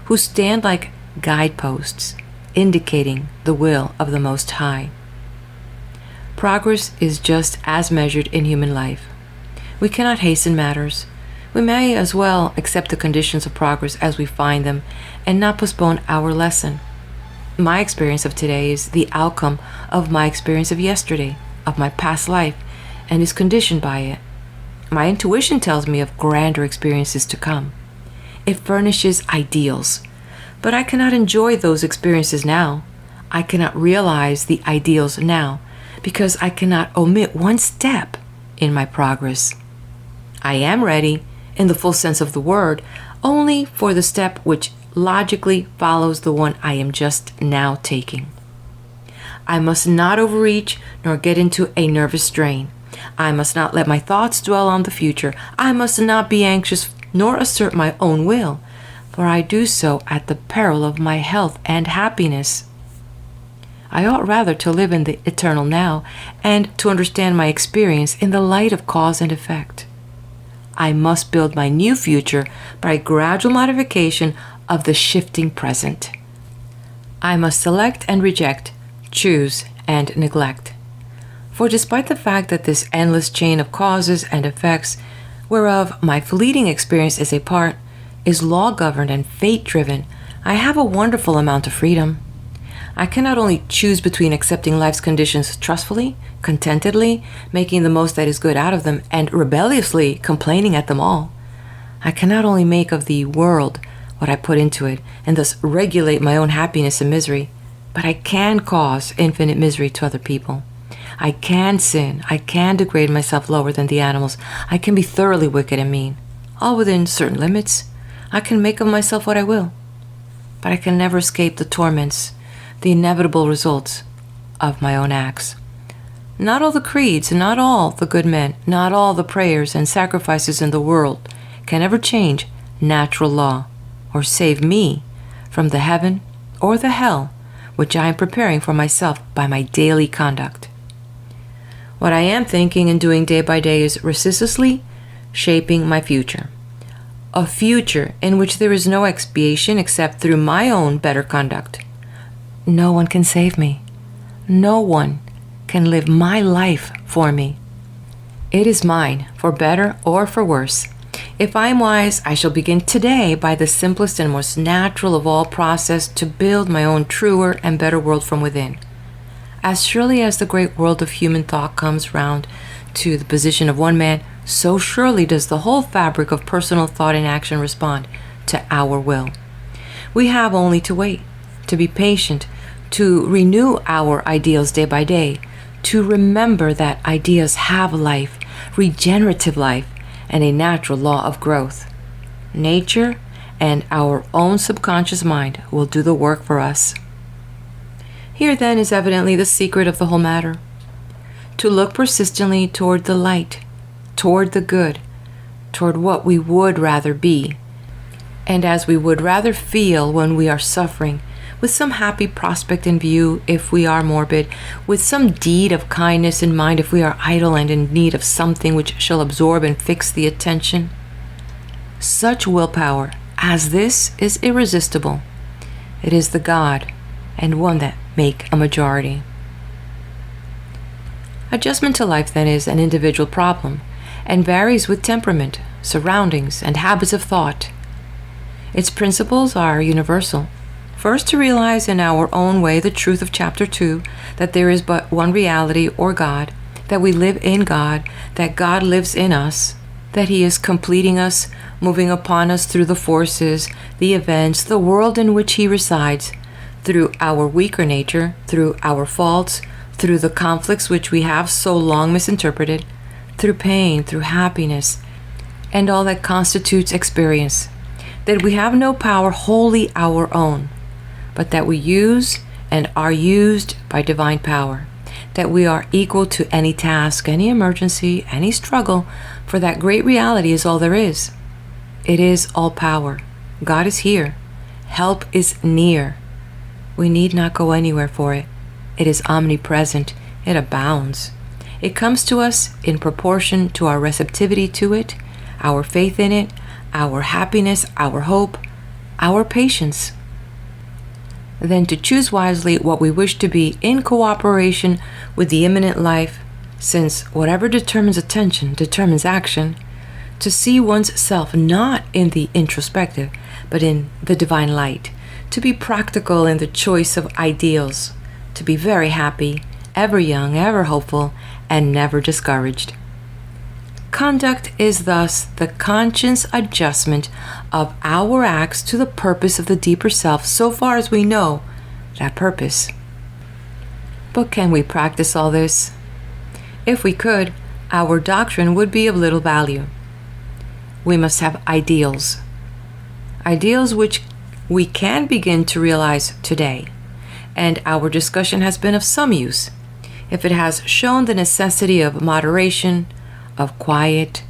who stand like guideposts, indicating the will of the Most High. Progress is just as measured in human life. We cannot hasten matters. We may as well accept the conditions of progress as we find them and not postpone our lesson. My experience of today is the outcome of my experience of yesterday, of my past life, and is conditioned by it. My intuition tells me of grander experiences to come. It furnishes ideals, but I cannot enjoy those experiences now. I cannot realize the ideals now because I cannot omit one step in my progress. I am ready, in the full sense of the word, only for the step which logically follows the one I am just now taking. I must not overreach nor get into a nervous strain. I must not let my thoughts dwell on the future. I must not be anxious nor assert my own will, for I do so at the peril of my health and happiness. I ought rather to live in the eternal now and to understand my experience in the light of cause and effect. I must build my new future by gradual modification of the shifting present. I must select and reject, choose and neglect. For despite the fact that this endless chain of causes and effects, whereof my fleeting experience is a part, is law-governed and fate-driven, I have a wonderful amount of freedom. I can not only choose between accepting life's conditions trustfully, contentedly, making the most that is good out of them, and rebelliously complaining at them all. I can not only make of the world what I put into it, and thus regulate my own happiness and misery, but I can cause infinite misery to other people. I can sin. I can degrade myself lower than the animals. I can be thoroughly wicked and mean, all within certain limits. I can make of myself what I will, but I can never escape the torments, the inevitable results of my own acts. Not all the creeds, not all the good men, not all the prayers and sacrifices in the world can ever change natural law or save me from the heaven or the hell which I am preparing for myself by my daily conduct. What I am thinking and doing day by day is resistlessly shaping my future. A future in which there is no expiation except through my own better conduct. No one can save me. No one can live my life for me. It is mine, for better or for worse. If I am wise, I shall begin today by the simplest and most natural of all process to build my own truer and better world from within. As surely as the great world of human thought comes round to the position of one man, so surely does the whole fabric of personal thought and action respond to our will. We have only to wait, to be patient, to renew our ideals day by day, to remember that ideas have life, regenerative life, and a natural law of growth. Nature and our own subconscious mind will do the work for us. Here then is evidently the secret of the whole matter. To look persistently toward the light, toward the good, toward what we would rather be, and as we would rather feel when we are suffering, with some happy prospect in view if we are morbid, with some deed of kindness in mind if we are idle and in need of something which shall absorb and fix the attention. Such willpower as this is irresistible. It is the God, and one that make a majority. Adjustment to life then is an individual problem, and varies with temperament, surroundings, and habits of thought. Its principles are universal. First, to realize in our own way the truth of chapter 2, that there is but one reality or God, that we live in God, that God lives in us, that He is completing us, moving upon us through the forces, the events, the world in which He resides, through our weaker nature, through our faults, through the conflicts which we have so long misinterpreted, through pain, through happiness, and all that constitutes experience, that we have no power wholly our own, but that we use and are used by divine power, that we are equal to any task, any emergency, any struggle, for that great reality is all there is. It is all power. God is here. Help is near. We need not go anywhere for it. It is omnipresent. It abounds. It comes to us in proportion to our receptivity to it, our faith in it, our happiness, our hope, our patience. then to choose wisely what we wish to be in cooperation with the immanent life, since whatever determines attention determines action, to see one's self not in the introspective, but in the divine light, to be practical in the choice of ideals, to be very happy, ever young, ever hopeful, and never discouraged. Conduct is thus the conscious adjustment of our acts to the purpose of the deeper self, so far as we know that purpose. But can we practice all this? If we could, our doctrine would be of little value. We must have ideals. Ideals which we can begin to realize today, and our discussion has been of some use if it has shown the necessity of moderation, of quiet,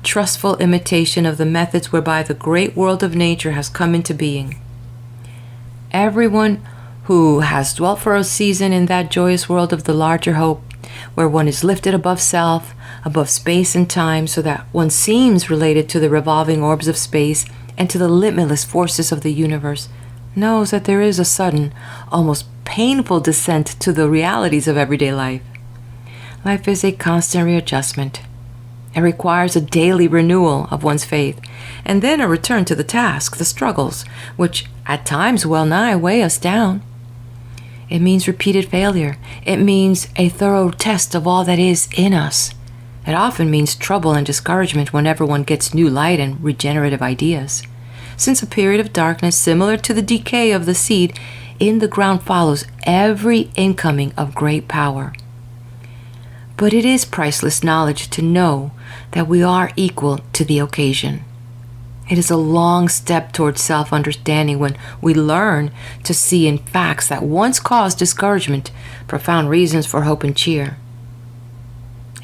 trustful imitation of the methods whereby the great world of nature has come into being. Everyone who has dwelt for a season in that joyous world of the larger hope, where one is lifted above self, above space and time, so that one seems related to the revolving orbs of space and to the limitless forces of the universe, knows that there is a sudden, almost painful descent to the realities of everyday life. Life is a constant readjustment. It requires a daily renewal of one's faith, and then a return to the task, the struggles, which at times well nigh weigh us down. It means repeated failure. It means a thorough test of all that is in us. It often means trouble and discouragement whenever one gets new light and regenerative ideas, since a period of darkness similar to the decay of the seed in the ground follows every incoming of great power. But it is priceless knowledge to know that we are equal to the occasion. It is a long step towards self-understanding when we learn to see in facts that once caused discouragement profound reasons for hope and cheer.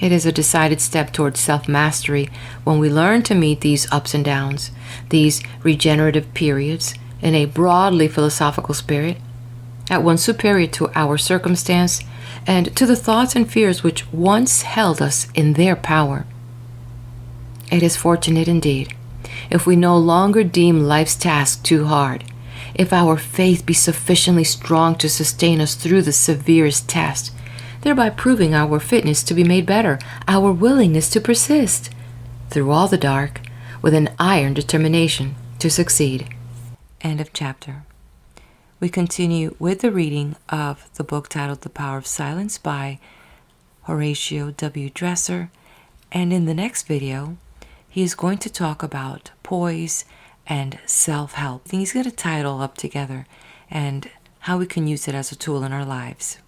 It is a decided step towards self-mastery when we learn to meet these ups and downs, these regenerative periods, in a broadly philosophical spirit, at once superior to our circumstance and to the thoughts and fears which once held us in their power. It is fortunate indeed if we no longer deem life's task too hard, if our faith be sufficiently strong to sustain us through the severest test, thereby proving our fitness to be made better, our willingness to persist through all the dark with an iron determination to succeed. End of chapter. We continue with the reading of the book titled The Power of Silence by Horatio W. Dresser, and in the next video he is going to talk about poise and self-help. He's going to tie it all up together and how we can use it as a tool in our lives.